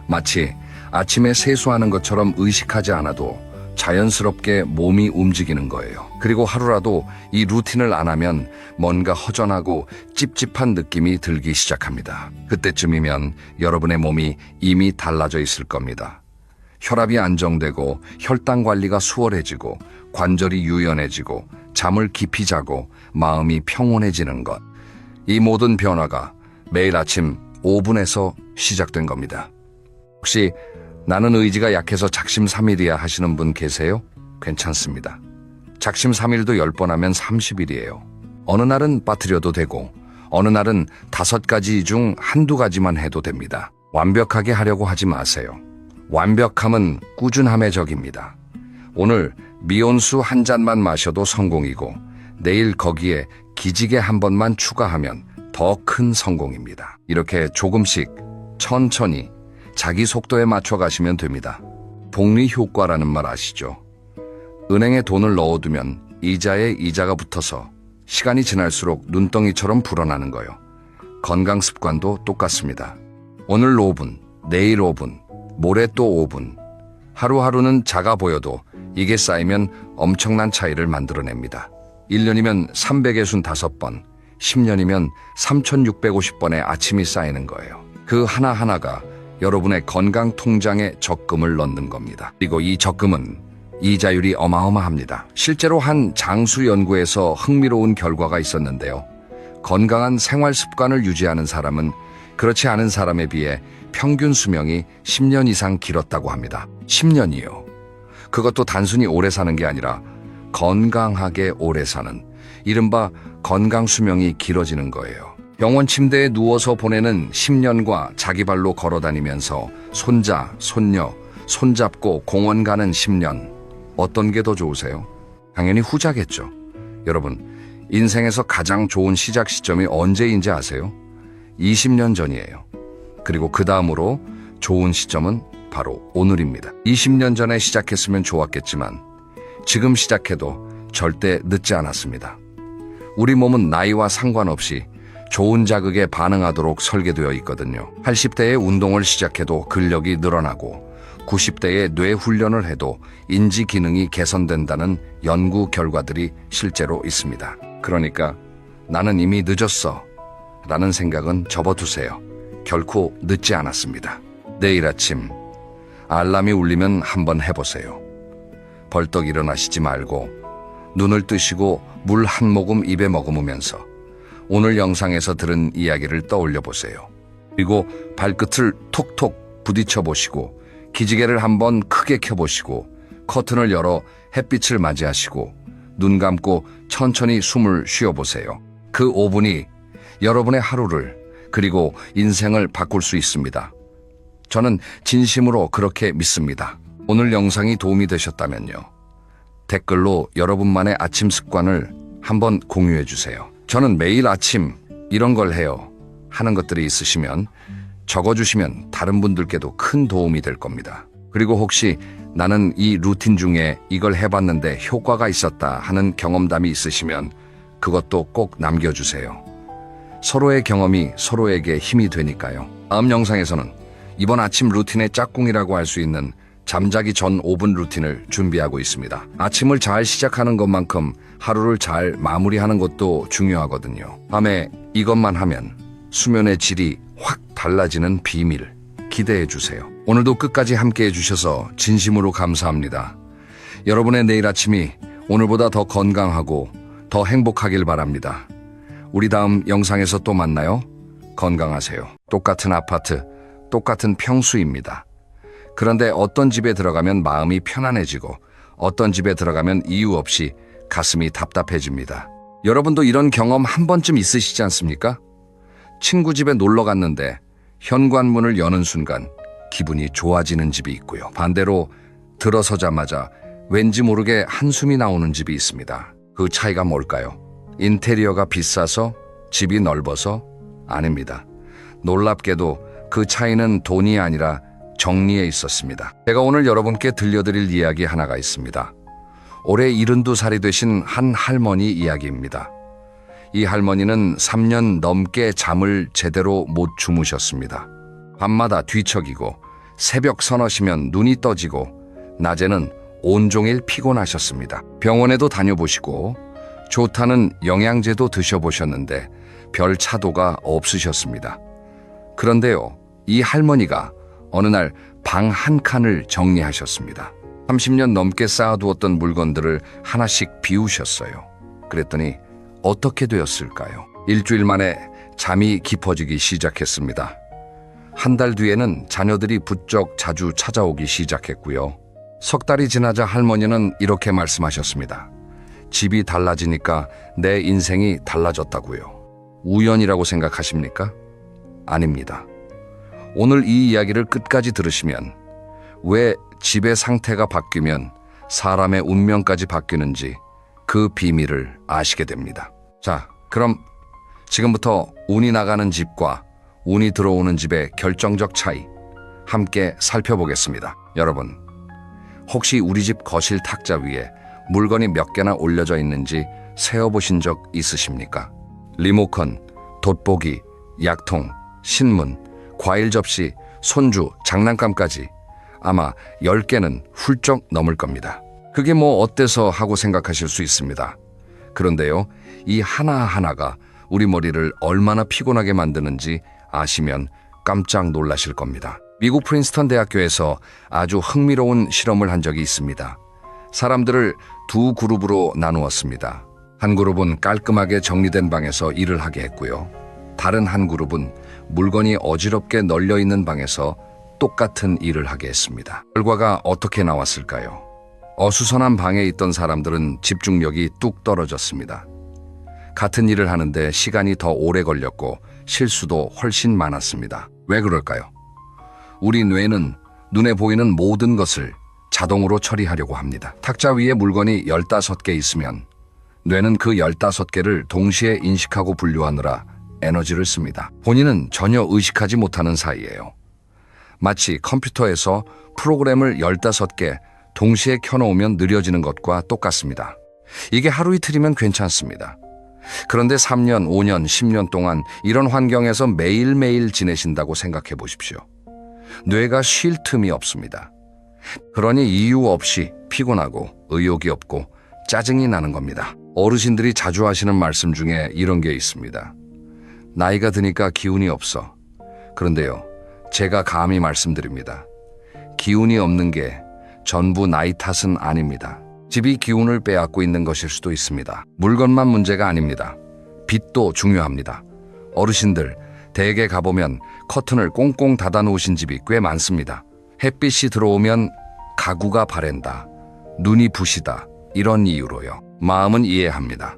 마치 아침에 세수하는 것처럼 의식하지 않아도 자연스럽게 몸이 움직이는 거예요. 그리고 하루라도 이 루틴을 안 하면 뭔가 허전하고 찝찝한 느낌이 들기 시작합니다. 그때쯤이면 여러분의 몸이 이미 달라져 있을 겁니다. 혈압이 안정되고 혈당 관리가 수월해지고 관절이 유연해지고 잠을 깊이 자고 마음이 평온해지는 것. 이 모든 변화가 매일 아침 5분에서 시작된 겁니다. 혹시 나는 의지가 약해서 작심삼일이야 하시는 분 계세요? 괜찮습니다. 작심삼일도 10번 하면 30일이에요. 어느 날은 빠뜨려도 되고 어느 날은 5가지 중 한두 가지만 해도 됩니다. 완벽하게 하려고 하지 마세요. 완벽함은 꾸준함의 적입니다. 오늘 미온수 한 잔만 마셔도 성공이고 내일 거기에 기지개 한 번만 추가하면 더 큰 성공입니다. 이렇게 조금씩 천천히 자기 속도에 맞춰 가시면 됩니다. 복리 효과라는 말 아시죠? 은행에 돈을 넣어두면 이자에 이자가 붙어서 시간이 지날수록 눈덩이처럼 불어나는 거요. 건강 습관도 똑같습니다. 오늘 5분, 내일 5분, 모레 또 5분. 하루하루는 작아 보여도 이게 쌓이면 엄청난 차이를 만들어냅니다. 1년이면 365번, 10년이면 3650번의 아침이 쌓이는 거예요. 그 하나하나가 여러분의 건강 통장에 적금을 넣는 겁니다. 그리고 이 적금은 이자율이 어마어마합니다. 실제로 한 장수 연구에서 흥미로운 결과가 있었는데요. 건강한 생활 습관을 유지하는 사람은 그렇지 않은 사람에 비해 평균 수명이 10년 이상 길었다고 합니다. 10년이요. 그것도 단순히 오래 사는 게 아니라 건강하게 오래 사는, 이른바 건강 수명이 길어지는 거예요. 병원 침대에 누워서 보내는 10년과 자기 발로 걸어다니면서 손자, 손녀, 손잡고 공원 가는 10년. 어떤 게 더 좋으세요? 당연히 후자겠죠. 여러분, 인생에서 가장 좋은 시작 시점이 언제인지 아세요? 20년 전이에요. 그리고 그 다음으로 좋은 시점은 바로 오늘입니다. 20년 전에 시작했으면 좋았겠지만 지금 시작해도 절대 늦지 않았습니다. 우리 몸은 나이와 상관없이 좋은 자극에 반응하도록 설계되어 있거든요. 80대에 운동을 시작해도 근력이 늘어나고 90대에 뇌 훈련을 해도 인지 기능이 개선된다는 연구 결과들이 실제로 있습니다. 그러니까 나는 이미 늦었어 라는 생각은 접어두세요. 결코 늦지 않았습니다. 내일 아침 알람이 울리면 한번 해보세요. 벌떡 일어나시지 말고 눈을 뜨시고 물 한 모금 입에 머금으면서 오늘 영상에서 들은 이야기를 떠올려 보세요. 그리고 발끝을 톡톡 부딪혀 보시고 기지개를 한번 크게 켜보시고 커튼을 열어 햇빛을 맞이하시고 눈 감고 천천히 숨을 쉬어보세요. 그 5분이 여러분의 하루를 그리고 인생을 바꿀 수 있습니다. 저는 진심으로 그렇게 믿습니다. 오늘 영상이 도움이 되셨다면요. 댓글로 여러분만의 아침 습관을 한번 공유해 주세요. 저는 매일 아침 이런 걸 해요 하는 것들이 있으시면 적어주시면 다른 분들께도 큰 도움이 될 겁니다. 그리고 혹시 나는 이 루틴 중에 이걸 해봤는데 효과가 있었다 하는 경험담이 있으시면 그것도 꼭 남겨주세요. 서로의 경험이 서로에게 힘이 되니까요. 다음 영상에서는 이번 아침 루틴의 짝꿍이라고 할 수 있는 잠자기 전 5분 루틴을 준비하고 있습니다. 아침을 잘 시작하는 것만큼 하루를 잘 마무리하는 것도 중요하거든요. 밤에 이것만 하면 수면의 질이 확 달라지는 비밀 기대해 주세요. 오늘도 끝까지 함께 해주셔서 진심으로 감사합니다. 여러분의 내일 아침이 오늘보다 더 건강하고 더 행복하길 바랍니다. 우리 다음 영상에서 또 만나요. 건강하세요. 똑같은 아파트, 똑같은 평수입니다. 그런데 어떤 집에 들어가면 마음이 편안해지고 어떤 집에 들어가면 이유 없이 가슴이 답답해집니다. 여러분도 이런 경험 한 번쯤 있으시지 않습니까? 친구 집에 놀러 갔는데 현관문을 여는 순간 기분이 좋아지는 집이 있고요. 반대로 들어서자마자 왠지 모르게 한숨이 나오는 집이 있습니다. 그 차이가 뭘까요? 인테리어가 비싸서? 집이 넓어서? 아닙니다. 놀랍게도 그 차이는 돈이 아니라 정리에 있었습니다. 제가 오늘 여러분께 들려드릴 이야기 하나가 있습니다. 올해 72살이 되신 한 할머니 이야기입니다. 이 할머니는 3년 넘게 잠을 제대로 못 주무셨습니다. 밤마다 뒤척이고 새벽 서너시면 눈이 떠지고 낮에는 온종일 피곤하셨습니다. 병원에도 다녀보시고 좋다는 영양제도 드셔보셨는데 별 차도가 없으셨습니다. 그런데요, 이 할머니가 어느 날 방 한 칸을 정리하셨습니다. 30년 넘게 쌓아두었던 물건들을 하나씩 비우셨어요. 그랬더니 어떻게 되었을까요? 일주일 만에 잠이 깊어지기 시작했습니다. 한 달 뒤에는 자녀들이 부쩍 자주 찾아오기 시작했고요. 석 달이 지나자 할머니는 이렇게 말씀하셨습니다. 집이 달라지니까 내 인생이 달라졌다고요. 우연이라고 생각하십니까? 아닙니다. 오늘 이 이야기를 끝까지 들으시면 왜 집의 상태가 바뀌면 사람의 운명까지 바뀌는지 그 비밀을 아시게 됩니다. 자, 그럼 지금부터 운이 나가는 집과 운이 들어오는 집의 결정적 차이 함께 살펴보겠습니다. 여러분, 혹시 우리 집 거실 탁자 위에 물건이 몇 개나 올려져 있는지 세어보신 적 있으십니까? 리모컨, 돋보기, 약통, 신문, 과일 접시, 손주, 장난감까지 아마 10개는 훌쩍 넘을 겁니다. 그게 뭐 어때서 하고 생각하실 수 있습니다. 그런데요, 이 하나하나가 우리 머리를 얼마나 피곤하게 만드는지 아시면 깜짝 놀라실 겁니다. 미국 프린스턴 대학교에서 아주 흥미로운 실험을 한 적이 있습니다. 사람들을 두 그룹으로 나누었습니다. 한 그룹은 깔끔하게 정리된 방에서 일을 하게 했고요. 다른 한 그룹은 물건이 어지럽게 널려 있는 방에서 똑같은 일을 하게 했습니다. 결과가 어떻게 나왔을까요? 어수선한 방에 있던 사람들은 집중력이 뚝 떨어졌습니다. 같은 일을 하는데 시간이 더 오래 걸렸고 실수도 훨씬 많았습니다. 왜 그럴까요? 우리 뇌는 눈에 보이는 모든 것을 자동으로 처리하려고 합니다. 탁자 위에 물건이 15개 있으면 뇌는 그 15개를 동시에 인식하고 분류하느라 에너지를 씁니다. 본인은 전혀 의식하지 못하는 사이에요. 마치 컴퓨터에서 프로그램을 15개 동시에 켜놓으면 느려지는 것과 똑같습니다. 이게 하루 이틀이면 괜찮습니다. 그런데 3년, 5년, 10년 동안 이런 환경에서 매일매일 지내신다고 생각해 보십시오. 뇌가 쉴 틈이 없습니다. 그러니 이유 없이 피곤하고 의욕이 없고 짜증이 나는 겁니다. 어르신들이 자주 하시는 말씀 중에 이런 게 있습니다. 나이가 드니까 기운이 없어. 그런데요, 제가 감히 말씀드립니다. 기운이 없는 게 전부 나이 탓은 아닙니다. 집이 기운을 빼앗고 있는 것일 수도 있습니다. 물건만 문제가 아닙니다. 빛도 중요합니다. 어르신들, 댁에 가보면 커튼을 꽁꽁 닫아 놓으신 집이 꽤 많습니다. 햇빛이 들어오면 가구가 바랜다, 눈이 부시다, 이런 이유로요. 마음은 이해합니다.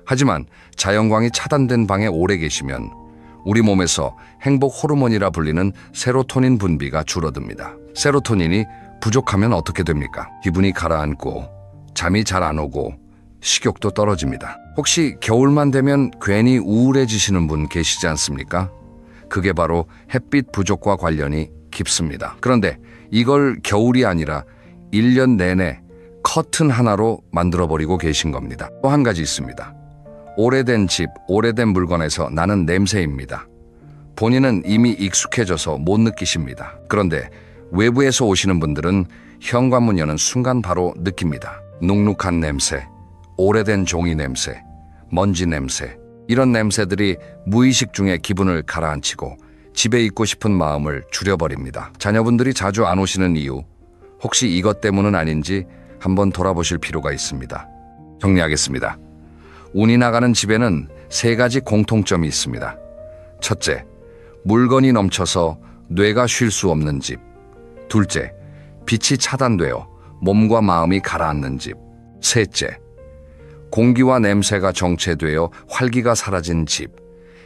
하지만 자연광이 차단된 방에 오래 계시면 우리 몸에서 행복 호르몬이라 불리는 세로토닌 분비가 줄어듭니다. 세로토닌이 부족하면 어떻게 됩니까? 기분이 가라앉고 잠이 잘 안 오고 식욕도 떨어집니다. 혹시 겨울만 되면 괜히 우울해지시는 분 계시지 않습니까? 그게 바로 햇빛 부족과 관련이 깊습니다. 그런데 이걸 겨울이 아니라 1년 내내 커튼 하나로 만들어버리고 계신 겁니다. 또 한 가지 있습니다. 오래된 집, 오래된 물건에서 나는 냄새입니다. 본인은 이미 익숙해져서 못 느끼십니다. 그런데 외부에서 오시는 분들은 현관문 여는 순간 바로 느낍니다. 눅눅한 냄새, 오래된 종이 냄새, 먼지 냄새, 이런 냄새들이 무의식 중에 기분을 가라앉히고 집에 있고 싶은 마음을 줄여버립니다. 자녀분들이 자주 안 오시는 이유, 혹시 이것 때문은 아닌지 한번 돌아보실 필요가 있습니다. 정리하겠습니다. 운이 나가는 집에는 3가지 공통점이 있습니다. 첫째, 물건이 넘쳐서 뇌가 쉴 수 없는 집. 둘째, 빛이 차단되어 몸과 마음이 가라앉는 집. 셋째, 공기와 냄새가 정체되어 활기가 사라진 집.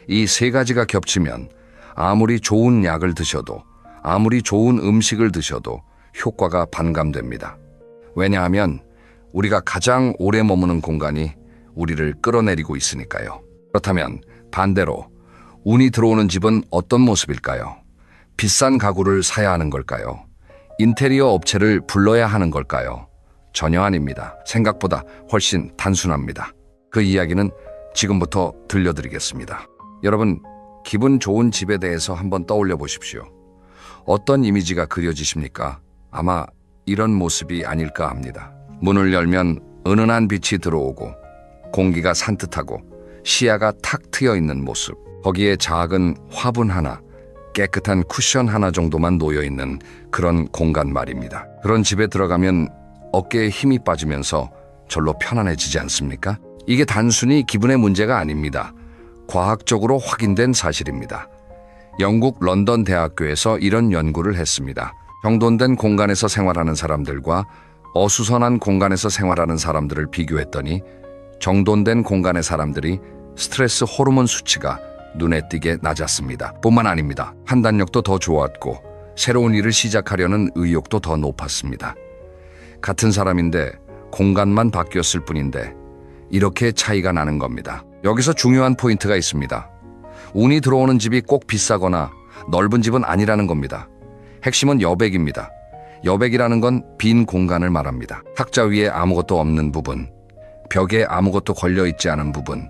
이 3가지가 겹치면 아무리 좋은 약을 드셔도, 아무리 좋은 음식을 드셔도 효과가 반감됩니다. 왜냐하면 우리가 가장 오래 머무는 공간이 우리를 끌어내리고 있으니까요. 그렇다면 반대로 운이 들어오는 집은 어떤 모습일까요? 비싼 가구를 사야 하는 걸까요? 인테리어 업체를 불러야 하는 걸까요? 전혀 아닙니다. 생각보다 훨씬 단순합니다. 그 이야기는 지금부터 들려드리겠습니다. 여러분, 기분 좋은 집에 대해서 한번 떠올려 보십시오. 어떤 이미지가 그려지십니까? 아마 이런 모습이 아닐까 합니다. 문을 열면 은은한 빛이 들어오고 공기가 산뜻하고 시야가 탁 트여 있는 모습. 거기에 작은 화분 하나, 깨끗한 쿠션 하나 정도만 놓여 있는 그런 공간 말입니다. 그런 집에 들어가면 어깨에 힘이 빠지면서 절로 편안해지지 않습니까? 이게 단순히 기분의 문제가 아닙니다. 과학적으로 확인된 사실입니다. 영국 런던 대학교에서 이런 연구를 했습니다. 정돈된 공간에서 생활하는 사람들과 어수선한 공간에서 생활하는 사람들을 비교했더니 정돈된 공간의 사람들이 스트레스 호르몬 수치가 눈에 띄게 낮았습니다. 뿐만 아닙니다. 판단력도 더 좋았고 새로운 일을 시작하려는 의욕도 더 높았습니다. 같은 사람인데 공간만 바뀌었을 뿐인데 이렇게 차이가 나는 겁니다. 여기서 중요한 포인트가 있습니다. 운이 들어오는 집이 꼭 비싸거나 넓은 집은 아니라는 겁니다. 핵심은 여백입니다. 여백이라는 건 빈 공간을 말합니다. 탁자 위에 아무것도 없는 부분, 벽에 아무것도 걸려있지 않은 부분,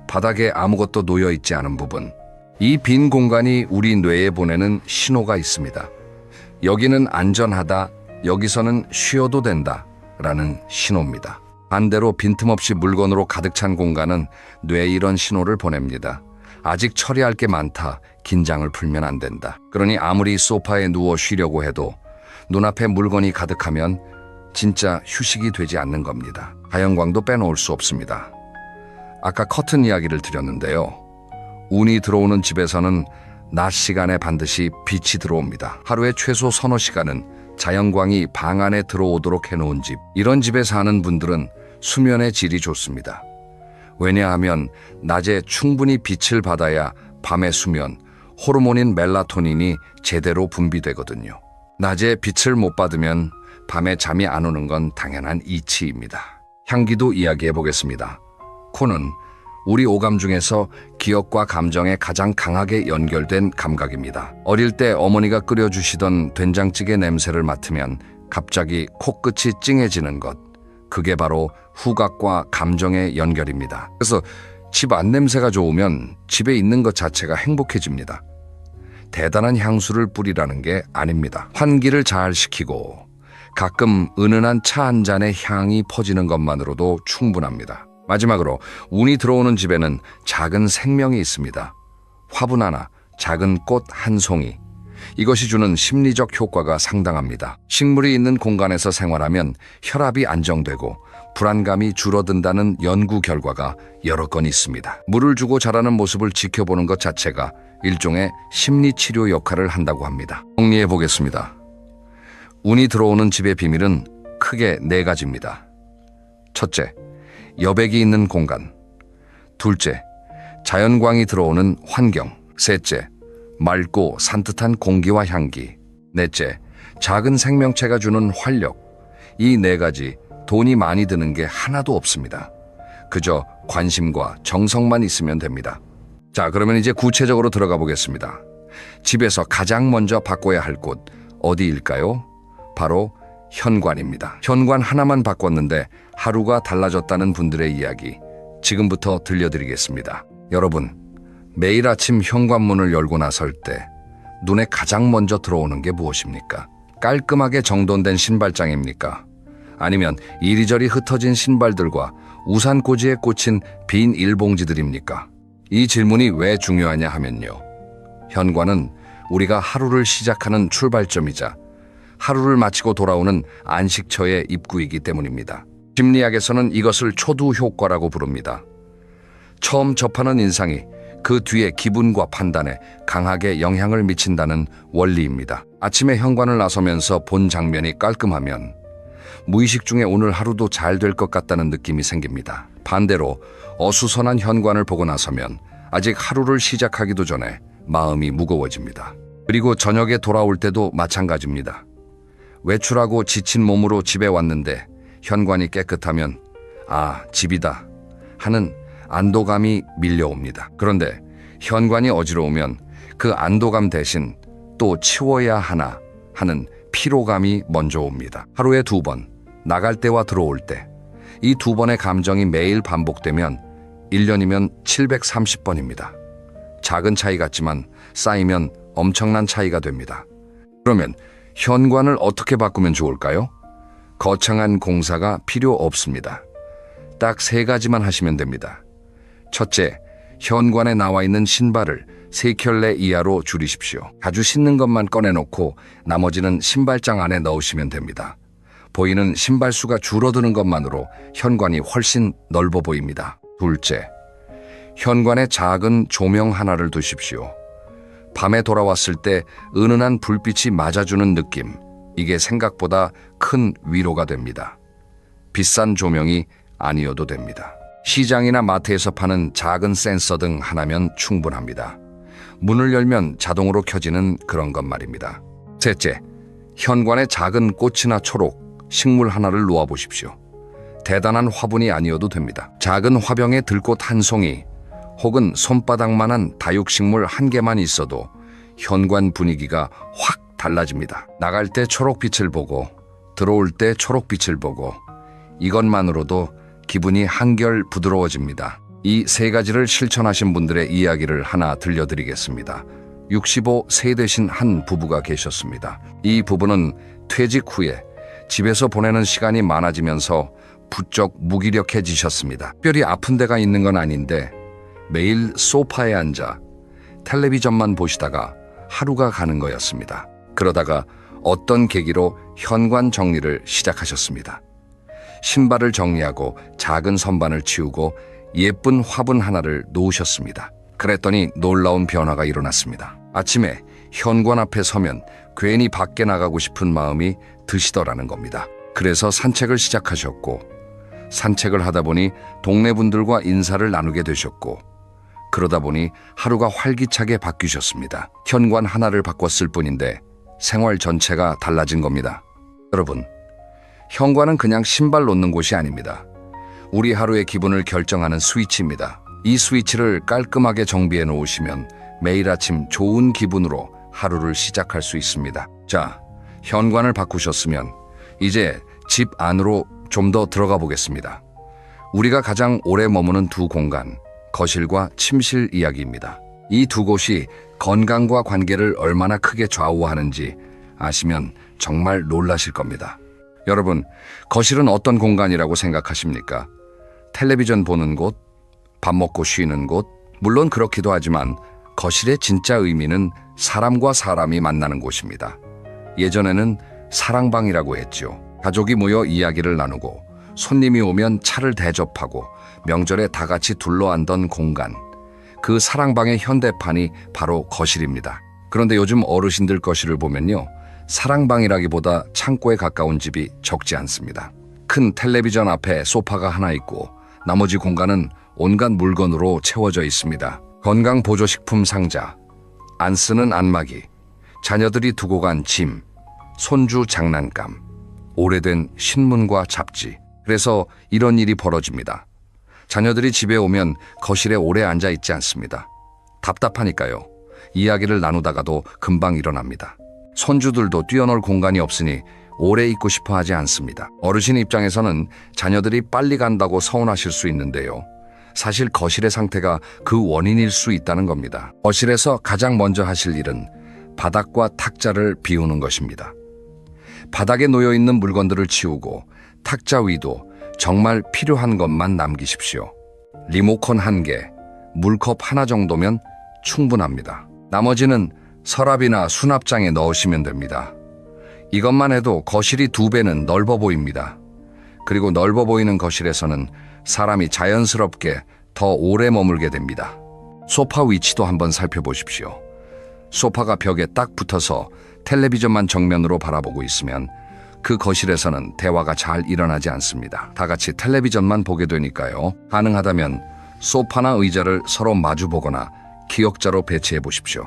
바닥에 아무것도 놓여있지 않은 부분. 이 빈 공간이 우리 뇌에 보내는 신호가 있습니다. 여기는 안전하다, 여기서는 쉬어도 된다 라는 신호입니다. 반대로 빈틈없이 물건으로 가득 찬 공간은 뇌에 이런 신호를 보냅니다. 아직 처리할 게 많다, 긴장을 풀면 안 된다. 그러니 아무리 소파에 누워 쉬려고 해도 눈앞에 물건이 가득하면 진짜 휴식이 되지 않는 겁니다. 자연광도 빼놓을 수 없습니다. 아까 커튼 이야기를 드렸는데요. 운이 들어오는 집에서는 낮 시간에 반드시 빛이 들어옵니다. 하루에 최소 서너 시간은 자연광이 방 안에 들어오도록 해놓은 집. 이런 집에 사는 분들은 수면의 질이 좋습니다. 왜냐하면 낮에 충분히 빛을 받아야 밤의 수면, 호르몬인 멜라토닌이 제대로 분비되거든요. 낮에 빛을 못 받으면 밤에 잠이 안 오는 건 당연한 이치입니다. 향기도 이야기해 보겠습니다. 코는 우리 오감 중에서 기억과 감정에 가장 강하게 연결된 감각입니다. 어릴 때 어머니가 끓여주시던 된장찌개 냄새를 맡으면 갑자기 코끝이 찡해지는 것. 그게 바로 후각과 감정의 연결입니다. 그래서 집 안냄새가 좋으면 집에 있는 것 자체가 행복해집니다. 대단한 향수를 뿌리라는 게 아닙니다. 환기를 잘 시키고 가끔 은은한 차 한 잔의 향이 퍼지는 것만으로도 충분합니다. 마지막으로 운이 들어오는 집에는 작은 생명이 있습니다. 화분 하나, 작은 꽃 한 송이. 이것이 주는 심리적 효과가 상당합니다. 식물이 있는 공간에서 생활하면 혈압이 안정되고 불안감이 줄어든다는 연구 결과가 여러 건 있습니다. 물을 주고 자라는 모습을 지켜보는 것 자체가 일종의 심리치료 역할을 한다고 합니다. 정리해 보겠습니다. 운이 들어오는 집의 비밀은 크게 네 가지입니다. 첫째, 여백이 있는 공간. 둘째, 자연광이 들어오는 환경. 셋째, 맑고 산뜻한 공기와 향기. 넷째, 작은 생명체가 주는 활력. 이 네 가지 돈이 많이 드는 게 하나도 없습니다. 그저 관심과 정성만 있으면 됩니다. 자, 그러면 이제 구체적으로 들어가 보겠습니다. 집에서 가장 먼저 바꿔야 할 곳 어디일까요? 바로 현관입니다. 현관 하나만 바꿨는데 하루가 달라졌다는 분들의 이야기 지금부터 들려드리겠습니다. 여러분, 매일 아침 현관문을 열고 나설 때 눈에 가장 먼저 들어오는 게 무엇입니까? 깔끔하게 정돈된 신발장입니까? 아니면 이리저리 흩어진 신발들과 우산꽂이에 꽂힌 빈 일봉지들입니까? 이 질문이 왜 중요하냐 하면요. 현관은 우리가 하루를 시작하는 출발점이자 하루를 마치고 돌아오는 안식처의 입구이기 때문입니다. 심리학에서는 이것을 초두 효과라고 부릅니다. 처음 접하는 인상이 그 뒤에 기분과 판단에 강하게 영향을 미친다는 원리입니다. 아침에 현관을 나서면서 본 장면이 깔끔하면 무의식 중에 오늘 하루도 잘 될 것 같다는 느낌이 생깁니다. 반대로 어수선한 현관을 보고 나서면 아직 하루를 시작하기도 전에 마음이 무거워집니다. 그리고 저녁에 돌아올 때도 마찬가지입니다. 외출하고 지친 몸으로 집에 왔는데 현관이 깨끗하면 아, 집이다 하는 안도감이 밀려옵니다. 그런데 현관이 어지러우면 그 안도감 대신 또 치워야 하나 하는 피로감이 먼저 옵니다. 하루에 2번, 나갈 때와 들어올 때. 이 2번의 감정이 매일 반복되면 1년이면 730번입니다. 작은 차이 같지만 쌓이면 엄청난 차이가 됩니다. 그러면 현관을 어떻게 바꾸면 좋을까요? 거창한 공사가 필요 없습니다. 딱 3가지만 하시면 됩니다. 첫째, 현관에 나와 있는 신발을 3켤레 이하로 줄이십시오. 자주 신는 것만 꺼내놓고 나머지는 신발장 안에 넣으시면 됩니다. 보이는 신발 수가 줄어드는 것만으로 현관이 훨씬 넓어 보입니다. 둘째, 현관에 작은 조명 하나를 두십시오. 밤에 돌아왔을 때 은은한 불빛이 맞아주는 느낌, 이게 생각보다 큰 위로가 됩니다. 비싼 조명이 아니어도 됩니다. 시장이나 마트에서 파는 작은 센서 등 하나면 충분합니다. 문을 열면 자동으로 켜지는 그런 것 말입니다. 셋째, 현관에 작은 꽃이나 초록, 식물 하나를 놓아보십시오. 대단한 화분이 아니어도 됩니다. 작은 화병에 들꽃 한 송이 혹은 손바닥만한 다육식물 1개만 있어도 현관 분위기가 확 달라집니다. 나갈 때 초록빛을 보고 들어올 때 초록빛을 보고 이것만으로도 기분이 한결 부드러워집니다. 이 3가지를 실천하신 분들의 이야기를 하나 들려드리겠습니다. 65세 되신 한 부부가 계셨습니다. 이 부부는 퇴직 후에 집에서 보내는 시간이 많아지면서 부쩍 무기력해지셨습니다. 특별히 아픈 데가 있는 건 아닌데 매일 소파에 앉아 텔레비전만 보시다가 하루가 가는 거였습니다. 그러다가 어떤 계기로 현관 정리를 시작하셨습니다. 신발을 정리하고 작은 선반을 치우고 예쁜 화분 하나를 놓으셨습니다. 그랬더니 놀라운 변화가 일어났습니다. 아침에 현관 앞에 서면 괜히 밖에 나가고 싶은 마음이 드시더라는 겁니다. 그래서 산책을 시작하셨고 산책을 하다 보니 동네 분들과 인사를 나누게 되셨고 그러다 보니 하루가 활기차게 바뀌셨습니다. 현관 하나를 바꿨을 뿐인데 생활 전체가 달라진 겁니다. 여러분, 현관은 그냥 신발 놓는 곳이 아닙니다. 우리 하루의 기분을 결정하는 스위치입니다. 이 스위치를 깔끔하게 정비해 놓으시면 매일 아침 좋은 기분으로 하루를 시작할 수 있습니다. 자, 현관을 바꾸셨으면 이제 집 안으로 좀 더 들어가 보겠습니다. 우리가 가장 오래 머무는 2 공간, 거실과 침실 이야기입니다. 이 2 곳이 건강과 관계를 얼마나 크게 좌우하는지 아시면 정말 놀라실 겁니다. 여러분, 거실은 어떤 공간이라고 생각하십니까? 텔레비전 보는 곳, 밥 먹고 쉬는 곳, 물론 그렇기도 하지만 거실의 진짜 의미는 사람과 사람이 만나는 곳입니다. 예전에는 사랑방이라고 했죠. 가족이 모여 이야기를 나누고 손님이 오면 차를 대접하고 명절에 다 같이 둘러앉던 공간. 그 사랑방의 현대판이 바로 거실입니다. 그런데 요즘 어르신들 거실을 보면요. 사랑방이라기보다 창고에 가까운 집이 적지 않습니다. 큰 텔레비전 앞에 소파가 하나 있고 나머지 공간은 온갖 물건으로 채워져 있습니다. 건강보조식품 상자, 안 쓰는 안마기, 자녀들이 두고 간 짐, 손주 장난감, 오래된 신문과 잡지. 그래서 이런 일이 벌어집니다. 자녀들이 집에 오면 거실에 오래 앉아 있지 않습니다. 답답하니까요. 이야기를 나누다가도 금방 일어납니다. 손주들도 뛰어놀 공간이 없으니 오래 있고 싶어 하지 않습니다. 어르신 입장에서는 자녀들이 빨리 간다고 서운하실 수 있는데요. 사실 거실의 상태가 그 원인일 수 있다는 겁니다. 거실에서 가장 먼저 하실 일은 바닥과 탁자를 비우는 것입니다. 바닥에 놓여 있는 물건들을 치우고 탁자 위도 정말 필요한 것만 남기십시오. 리모컨 1개, 물컵 하나 정도면 충분합니다. 나머지는 서랍이나 수납장에 넣으시면 됩니다. 이것만 해도 거실이 2배는 넓어 보입니다. 그리고 넓어 보이는 거실에서는 사람이 자연스럽게 더 오래 머물게 됩니다. 소파 위치도 한번 살펴보십시오. 소파가 벽에 딱 붙어서 텔레비전만 정면으로 바라보고 있으면 그 거실에서는 대화가 잘 일어나지 않습니다. 다 같이 텔레비전만 보게 되니까요. 가능하다면 소파나 의자를 서로 마주 보거나 기역자로 배치해 보십시오.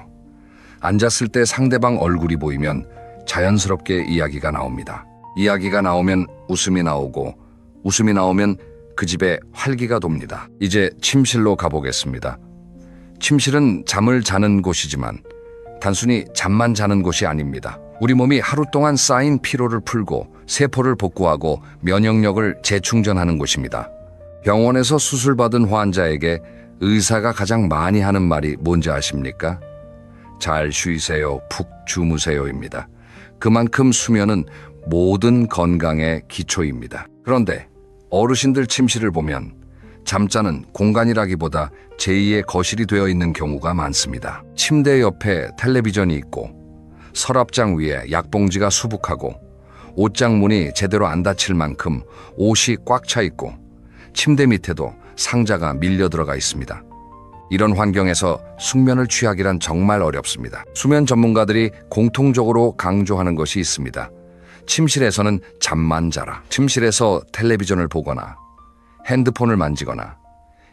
앉았을 때 상대방 얼굴이 보이면 자연스럽게 이야기가 나옵니다. 이야기가 나오면 웃음이 나오고 웃음이 나오면 그 집에 활기가 돕니다. 이제 침실로 가보겠습니다. 침실은 잠을 자는 곳이지만 단순히 잠만 자는 곳이 아닙니다. 우리 몸이 하루 동안 쌓인 피로를 풀고 세포를 복구하고 면역력을 재충전하는 곳입니다. 병원에서 수술받은 환자에게 의사가 가장 많이 하는 말이 뭔지 아십니까? 잘 쉬세요, 푹 주무세요입니다. 그만큼 수면은 모든 건강의 기초입니다. 그런데 어르신들 침실을 보면 잠자는 공간이라기보다 제2의 거실이 되어 있는 경우가 많습니다. 침대 옆에 텔레비전이 있고 서랍장 위에 약봉지가 수북하고 옷장 문이 제대로 안 닫힐 만큼 옷이 꽉 차 있고 침대 밑에도 상자가 밀려 들어가 있습니다. 이런 환경에서 숙면을 취하기란 정말 어렵습니다. 수면 전문가들이 공통적으로 강조하는 것이 있습니다. 침실에서는 잠만 자라. 침실에서 텔레비전을 보거나 핸드폰을 만지거나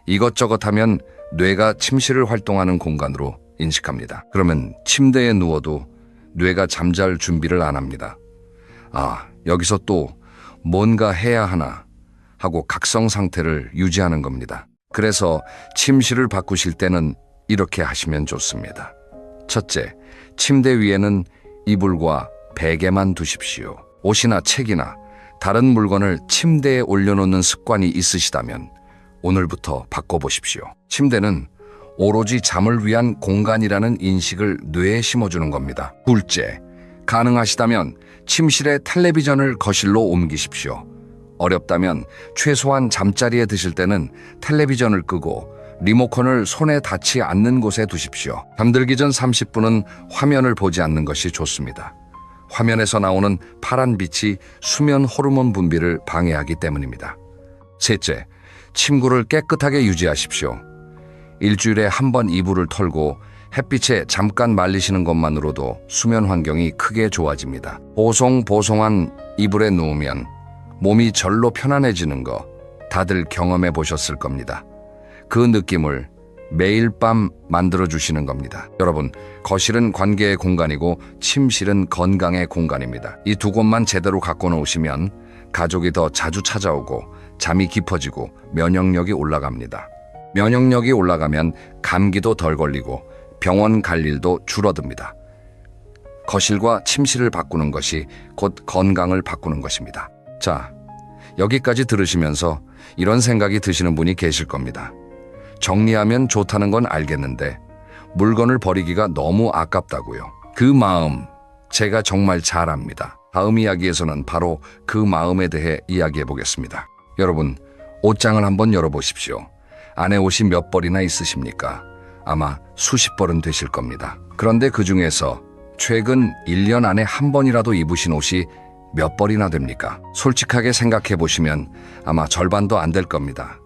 이것저것 하면 뇌가 침실을 활동하는 공간으로 인식합니다. 그러면 침대에 누워도 뇌가 잠잘 준비를 안 합니다. 여기서 또 뭔가 해야 하나 하고 각성 상태를 유지하는 겁니다. 그래서 침실을 바꾸실 때는 이렇게 하시면 좋습니다. 첫째, 침대 위에는 이불과 베개만 두십시오. 옷이나 책이나 다른 물건을 침대에 올려놓는 습관이 있으시다면 오늘부터 바꿔보십시오. 침대는 오로지 잠을 위한 공간이라는 인식을 뇌에 심어주는 겁니다. 둘째, 가능하시다면 침실의 텔레비전을 거실로 옮기십시오. 어렵다면 최소한 잠자리에 드실 때는 텔레비전을 끄고 리모컨을 손에 닿지 않는 곳에 두십시오. 잠들기 전 30분은 화면을 보지 않는 것이 좋습니다. 화면에서 나오는 파란 빛이 수면 호르몬 분비를 방해하기 때문입니다. 셋째, 침구를 깨끗하게 유지하십시오. 일주일에 한 번 이불을 털고 햇빛에 잠깐 말리시는 것만으로도 수면 환경이 크게 좋아집니다. 보송보송한 이불에 누우면 몸이 절로 편안해지는 거 다들 경험해 보셨을 겁니다. 그 느낌을 매일 밤 만들어주시는 겁니다. 여러분, 거실은 관계의 공간이고 침실은 건강의 공간입니다. 이 두 곳만 제대로 갖고 놓으시면 가족이 더 자주 찾아오고 잠이 깊어지고 면역력이 올라갑니다. 면역력이 올라가면 감기도 덜 걸리고 병원 갈 일도 줄어듭니다. 거실과 침실을 바꾸는 것이 곧 건강을 바꾸는 것입니다. 자, 여기까지 들으시면서 이런 생각이 드시는 분이 계실 겁니다. 정리하면 좋다는 건 알겠는데 물건을 버리기가 너무 아깝다고요. 그 마음 제가 정말 잘 압니다. 다음 이야기에서는 바로 그 마음에 대해 이야기해 보겠습니다. 여러분, 옷장을 한번 열어보십시오. 안에 옷이 몇 벌이나 있으십니까? 아마 수십 벌은 되실 겁니다. 그런데 그 중에서 최근 1년 안에 한 번이라도 입으신 옷이 몇 벌이나 됩니까? 솔직하게 생각해 보시면 아마 절반도 안 될 겁니다.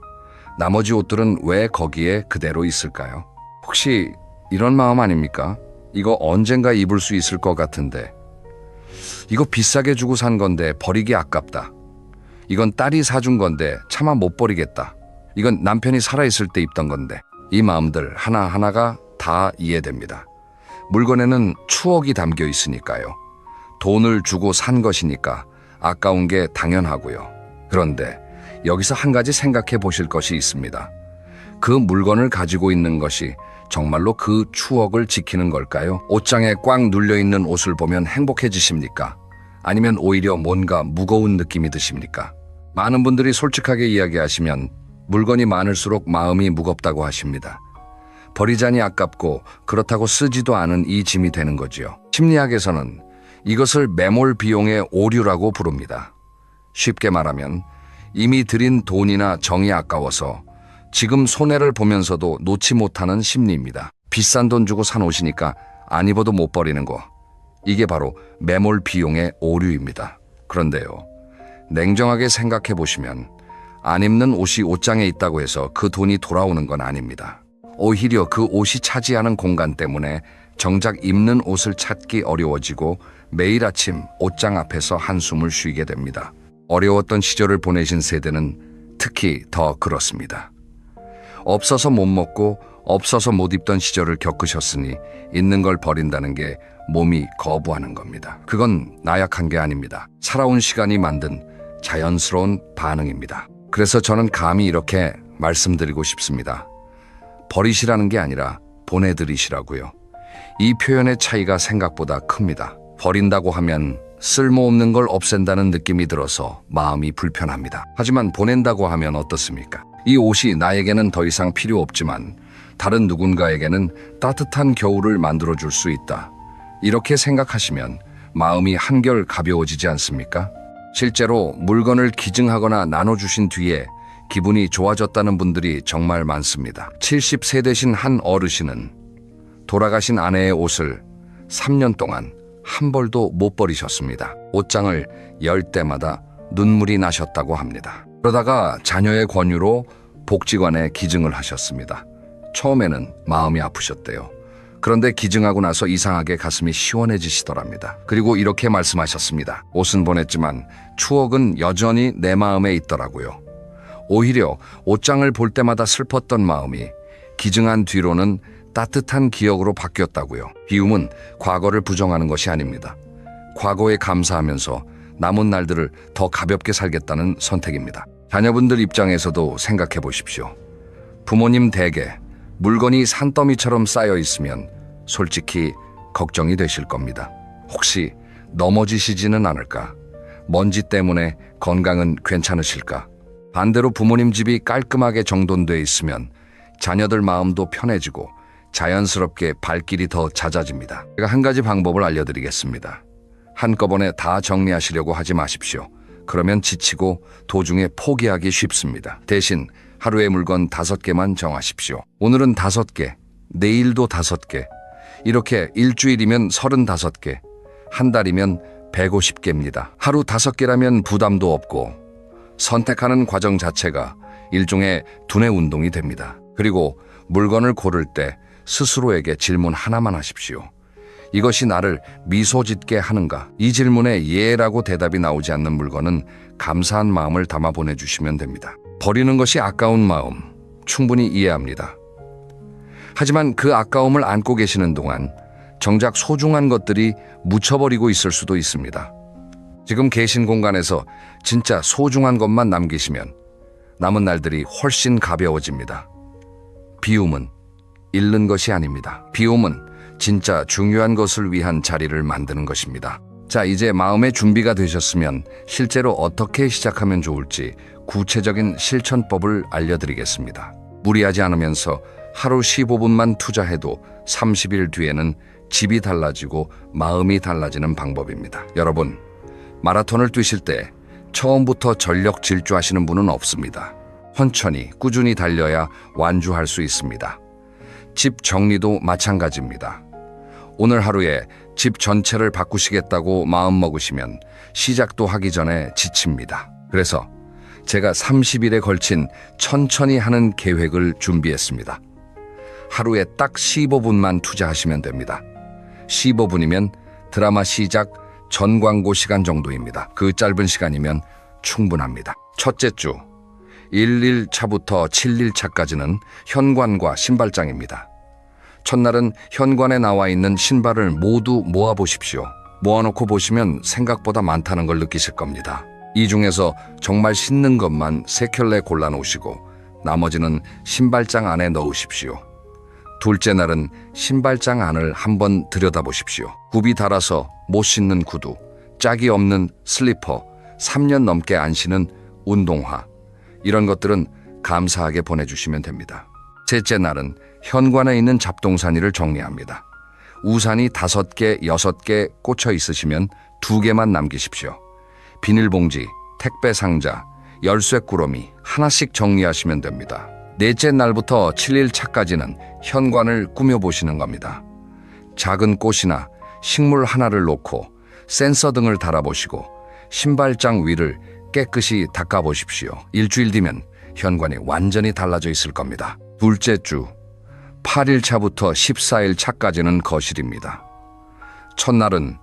나머지 옷들은 왜 거기에 그대로 있을까요? 혹시 이런 마음 아닙니까? 이거 언젠가 입을 수 있을 것 같은데, 이거 비싸게 주고 산 건데 버리기 아깝다. 이건 딸이 사준 건데 차마 못 버리겠다. 이건 남편이 살아있을 때 입던 건데. 이 마음들 하나하나가 다 이해됩니다. 물건에는 추억이 담겨 있으니까요. 돈을 주고 산 것이니까 아까운 게 당연하고요. 그런데 여기서 한 가지 생각해 보실 것이 있습니다. 그 물건을 가지고 있는 것이 정말로 그 추억을 지키는 걸까요? 옷장에 꽉 눌려있는 옷을 보면 행복해지십니까? 아니면 오히려 뭔가 무거운 느낌이 드십니까? 많은 분들이 솔직하게 이야기하시면 물건이 많을수록 마음이 무겁다고 하십니다. 버리자니 아깝고 그렇다고 쓰지도 않은 이 짐이 되는 거지요. 심리학에서는 이것을 매몰 비용의 오류라고 부릅니다. 쉽게 말하면 이미 들인 돈이나 정이 아까워서 지금 손해를 보면서도 놓지 못하는 심리입니다. 비싼 돈 주고 산 옷이니까 안 입어도 못 버리는 거. 이게 바로 매몰 비용의 오류입니다. 그런데요, 냉정하게 생각해 보시면 안 입는 옷이 옷장에 있다고 해서 그 돈이 돌아오는 건 아닙니다. 오히려 그 옷이 차지하는 공간 때문에 정작 입는 옷을 찾기 어려워지고 매일 아침 옷장 앞에서 한숨을 쉬게 됩니다. 어려웠던 시절을 보내신 세대는 특히 더 그렇습니다. 없어서 못 먹고 없어서 못 입던 시절을 겪으셨으니 있는 걸 버린다는 게 몸이 거부하는 겁니다. 그건 나약한 게 아닙니다. 살아온 시간이 만든 자연스러운 반응입니다. 그래서 저는 감히 이렇게 말씀드리고 싶습니다. 버리시라는 게 아니라 보내드리시라고요. 이 표현의 차이가 생각보다 큽니다. 버린다고 하면 쓸모없는 걸 없앤다는 느낌이 들어서 마음이 불편합니다. 하지만 보낸다고 하면 어떻습니까? 이 옷이 나에게는 더 이상 필요 없지만 다른 누군가에게는 따뜻한 겨울을 만들어줄 수 있다. 이렇게 생각하시면 마음이 한결 가벼워지지 않습니까? 실제로 물건을 기증하거나 나눠주신 뒤에 기분이 좋아졌다는 분들이 정말 많습니다. 70세 되신 한 어르신은 돌아가신 아내의 옷을 3년 동안 한 벌도 못 버리셨습니다. 옷장을 열 때마다 눈물이 나셨다고 합니다. 그러다가 자녀의 권유로 복지관에 기증을 하셨습니다. 처음에는 마음이 아프셨대요. 그런데 기증하고 나서 이상하게 가슴이 시원해지시더랍니다. 그리고 이렇게 말씀하셨습니다. 옷은 보냈지만 추억은 여전히 내 마음에 있더라고요. 오히려 옷장을 볼 때마다 슬펐던 마음이 기증한 뒤로는 따뜻한 기억으로 바뀌었다고요. 비움은 과거를 부정하는 것이 아닙니다. 과거에 감사하면서 남은 날들을 더 가볍게 살겠다는 선택입니다. 자녀분들 입장에서도 생각해 보십시오. 부모님 댁에 물건이 산더미처럼 쌓여 있으면 솔직히 걱정이 되실 겁니다. 혹시 넘어지시지는 않을까? 먼지 때문에 건강은 괜찮으실까? 반대로 부모님 집이 깔끔하게 정돈돼 있으면 자녀들 마음도 편해지고 자연스럽게 발길이 더 잦아집니다. 제가 한 가지 방법을 알려드리겠습니다. 한꺼번에 다 정리하시려고 하지 마십시오. 그러면 지치고 도중에 포기하기 쉽습니다. 대신 하루에 물건 5개만 정하십시오. 오늘은 5개, 내일도 5개. 이렇게 일주일이면 35개, 한 달이면 150개입니다. 하루 5개라면 부담도 없고 선택하는 과정 자체가 일종의 두뇌 운동이 됩니다. 그리고 물건을 고를 때 스스로에게 질문 하나만 하십시오. 이것이 나를 미소 짓게 하는가? 이 질문에 예라고 대답이 나오지 않는 물건은 감사한 마음을 담아 보내주시면 됩니다. 버리는 것이 아까운 마음, 충분히 이해합니다. 하지만 그 아까움을 안고 계시는 동안 정작 소중한 것들이 묻혀버리고 있을 수도 있습니다. 지금 계신 공간에서 진짜 소중한 것만 남기시면 남은 날들이 훨씬 가벼워집니다. 비움은 잃는 것이 아닙니다. 비움은 진짜 중요한 것을 위한 자리를 만드는 것입니다. 자, 이제 마음의 준비가 되셨으면 실제로 어떻게 시작하면 좋을지 구체적인 실천법을 알려드리겠습니다. 무리하지 않으면서 하루 15분만 투자해도 30일 뒤에는 집이 달라지고 마음이 달라지는 방법입니다. 여러분, 마라톤을 뛰실 때 처음부터 전력 질주하시는 분은 없습니다. 천천히 꾸준히 달려야 완주할 수 있습니다. 집 정리도 마찬가지입니다. 오늘 하루에 집 전체를 바꾸시겠다고 마음먹으시면 시작도 하기 전에 지칩니다. 그래서 제가 30일에 걸친 천천히 하는 계획을 준비했습니다. 하루에 딱 15분만 투자하시면 됩니다. 15분이면 드라마 시작 전 광고 시간 정도입니다. 그 짧은 시간이면 충분합니다. 첫째 주 1일차부터 7일차까지는 현관과 신발장입니다. 첫날은 현관에 나와 있는 신발을 모두 모아보십시오. 모아놓고 보시면 생각보다 많다는 걸 느끼실 겁니다. 이 중에서 정말 신는 것만 3켤레 골라놓으시고 나머지는 신발장 안에 넣으십시오. 둘째 날은 신발장 안을 한번 들여다보십시오. 굽이 닳아서 못 신는 구두, 짝이 없는 슬리퍼, 3년 넘게 안 신은 운동화, 이런 것들은 감사하게 보내주시면 됩니다. 셋째 날은 현관에 있는 잡동사니를 정리합니다. 우산이 5개, 6개 꽂혀 있으시면 2개만 남기십시오. 비닐봉지, 택배 상자, 열쇠 꾸러미 하나씩 정리하시면 됩니다. 넷째 날부터 7일 차까지는 현관을 꾸며보시는 겁니다. 작은 꽃이나 식물 하나를 놓고 센서 등을 달아보시고 신발장 위를 깨끗이 닦아보십시오. 일주일 뒤면 현관이 완전히 달라져 있을 겁니다. 둘째 주 8일 차부터 14일 차까지는 거실입니다. 첫날은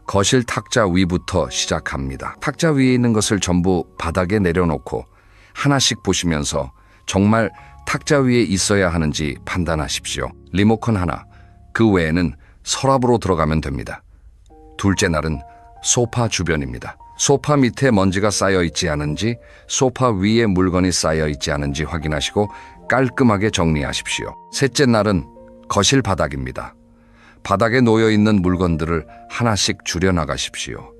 거실 탁자 위부터 시작합니다. 탁자 위에 있는 것을 전부 바닥에 내려놓고 하나씩 보시면서 정말 탁자 위에 있어야 하는지 판단하십시오. 리모컨 하나, 그 외에는 서랍으로 들어가면 됩니다. 둘째 날은 소파 주변입니다. 소파 밑에 먼지가 쌓여 있지 않은지, 소파 위에 물건이 쌓여 있지 않은지 확인하시고 깔끔하게 정리하십시오. 셋째 날은 거실 바닥입니다. 바닥에 놓여 있는 물건들을 하나씩 줄여나가십시오.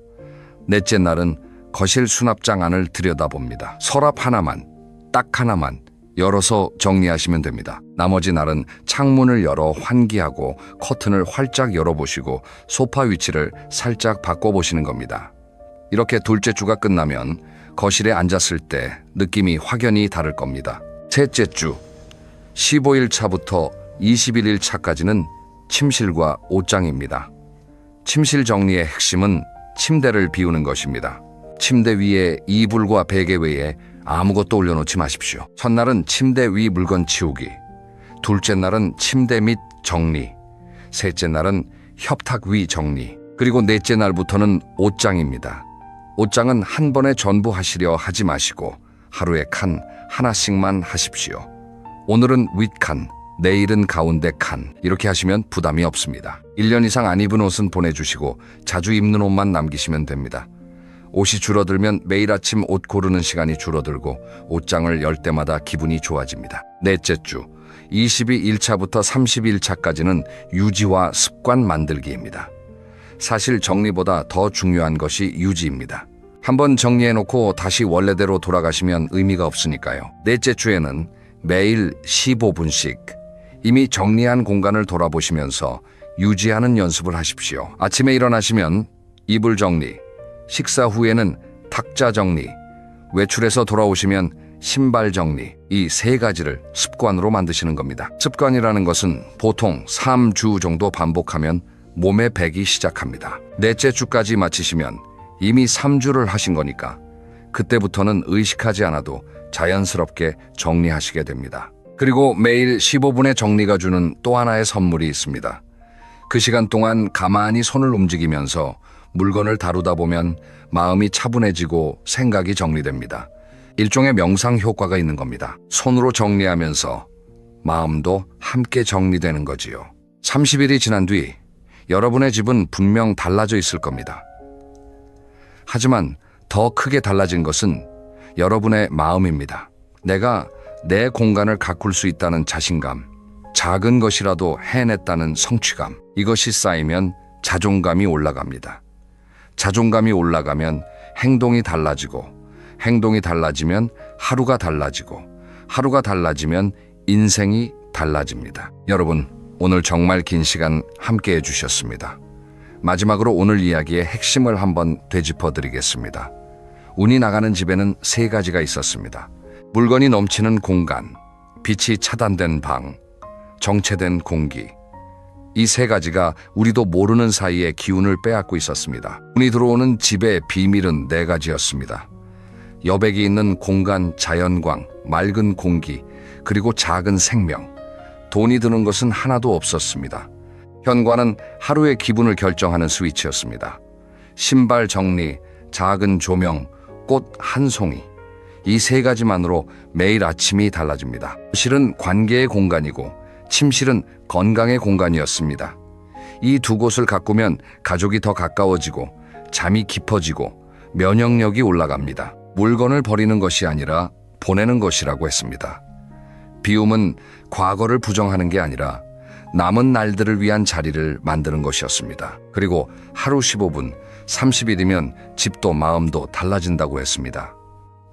넷째 날은 거실 수납장 안을 들여다봅니다. 서랍 하나만, 딱 하나만 열어서 정리하시면 됩니다. 나머지 날은 창문을 열어 환기하고 커튼을 활짝 열어보시고 소파 위치를 살짝 바꿔보시는 겁니다. 이렇게 둘째 주가 끝나면 거실에 앉았을 때 느낌이 확연히 다를 겁니다. 셋째 주, 15일 차부터 21일 차까지는 침실과 옷장입니다. 침실 정리의 핵심은 침대를 비우는 것입니다. 침대 위에 이불과 베개 외에 아무것도 올려놓지 마십시오. 첫날은 침대 위 물건 치우기, 둘째 날은 침대 밑 정리, 셋째 날은 협탁 위 정리, 그리고 넷째 날부터는 옷장입니다. 옷장은 한 번에 전부 하시려 하지 마시고 하루에 칸 하나씩만 하십시오. 오늘은 윗칸, 내일은 가운데 칸, 이렇게 하시면 부담이 없습니다. 1년 이상 안 입은 옷은 보내주시고 자주 입는 옷만 남기시면 됩니다. 옷이 줄어들면 매일 아침 옷 고르는 시간이 줄어들고 옷장을 열 때마다 기분이 좋아집니다. 넷째 주, 22일차부터 30일차까지는 유지와 습관 만들기입니다. 사실 정리보다 더 중요한 것이 유지입니다. 한번 정리해놓고 다시 원래대로 돌아가시면 의미가 없으니까요. 넷째 주에는 매일 15분씩 이미 정리한 공간을 돌아보시면서 유지하는 연습을 하십시오. 아침에 일어나시면 이불 정리, 식사 후에는 탁자 정리, 외출해서 돌아오시면 신발 정리, 이 세 가지를 습관으로 만드시는 겁니다. 습관이라는 것은 보통 3주 정도 반복하면 몸에 배기 시작합니다. 넷째 주까지 마치시면 이미 3주를 하신 거니까 그때부터는 의식하지 않아도 자연스럽게 정리하시게 됩니다. 그리고 매일 15분의 정리가 주는 또 하나의 선물이 있습니다. 그 시간 동안 가만히 손을 움직이면서 물건을 다루다 보면 마음이 차분해지고 생각이 정리됩니다. 일종의 명상 효과가 있는 겁니다. 손으로 정리하면서 마음도 함께 정리되는 거지요. 30일이 지난 뒤 여러분의 집은 분명 달라져 있을 겁니다. 하지만 더 크게 달라진 것은 여러분의 마음입니다. 내가 내 공간을 가꿀 수 있다는 자신감, 작은 것이라도 해냈다는 성취감, 이것이 쌓이면 자존감이 올라갑니다. 자존감이 올라가면 행동이 달라지고, 행동이 달라지면 하루가 달라지고, 하루가 달라지면 인생이 달라집니다. 여러분, 오늘 정말 긴 시간 함께 해주셨습니다. 마지막으로 오늘 이야기의 핵심을 한번 되짚어 드리겠습니다. 운이 나가는 집에는 세 가지가 있었습니다. 물건이 넘치는 공간, 빛이 차단된 방, 정체된 공기. 이 세 가지가 우리도 모르는 사이에 기운을 빼앗고 있었습니다. 운이 들어오는 집의 비밀은 네 가지였습니다. 여백이 있는 공간, 자연광, 맑은 공기, 그리고 작은 생명. 돈이 드는 것은 하나도 없었습니다. 현관은 하루의 기분을 결정하는 스위치였습니다. 신발 정리, 작은 조명, 꽃 한 송이. 이 세 가지만으로 매일 아침이 달라집니다. 거실은 관계의 공간이고 침실은 건강의 공간이었습니다. 이 두 곳을 가꾸면 가족이 더 가까워지고 잠이 깊어지고 면역력이 올라갑니다. 물건을 버리는 것이 아니라 보내는 것이라고 했습니다. 비움은 과거를 부정하는 게 아니라 남은 날들을 위한 자리를 만드는 것이었습니다. 그리고 하루 15분, 30일이면 집도 마음도 달라진다고 했습니다.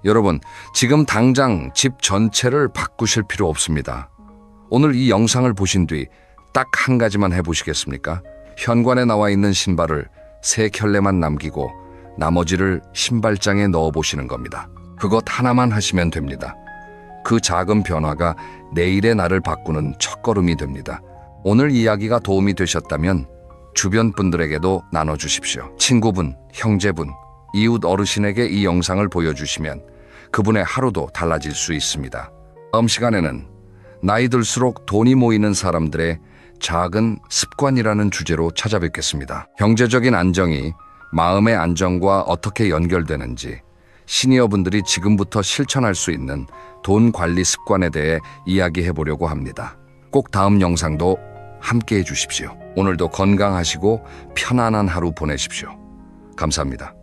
여러분, 지금 당장 집 전체를 바꾸실 필요 없습니다. 오늘 이 영상을 보신 뒤 딱 한 가지만 해보시겠습니까? 현관에 나와 있는 신발을 세 켤레만 남기고 나머지를 신발장에 넣어보시는 겁니다. 그것 하나만 하시면 됩니다. 그 작은 변화가 내일의 나를 바꾸는 첫걸음이 됩니다. 오늘 이야기가 도움이 되셨다면 주변 분들에게도 나눠주십시오. 친구분, 형제분, 이웃 어르신에게 이 영상을 보여주시면 그분의 하루도 달라질 수 있습니다. 다음 시간에는 나이 들수록 돈이 모이는 사람들의 작은 습관이라는 주제로 찾아뵙겠습니다. 경제적인 안정이 마음의 안정과 어떻게 연결되는지, 시니어분들이 지금부터 실천할 수 있는 돈 관리 습관에 대해 이야기해 보려고 합니다. 꼭 다음 영상도 함께 해 주십시오. 오늘도 건강하시고 편안한 하루 보내십시오. 감사합니다.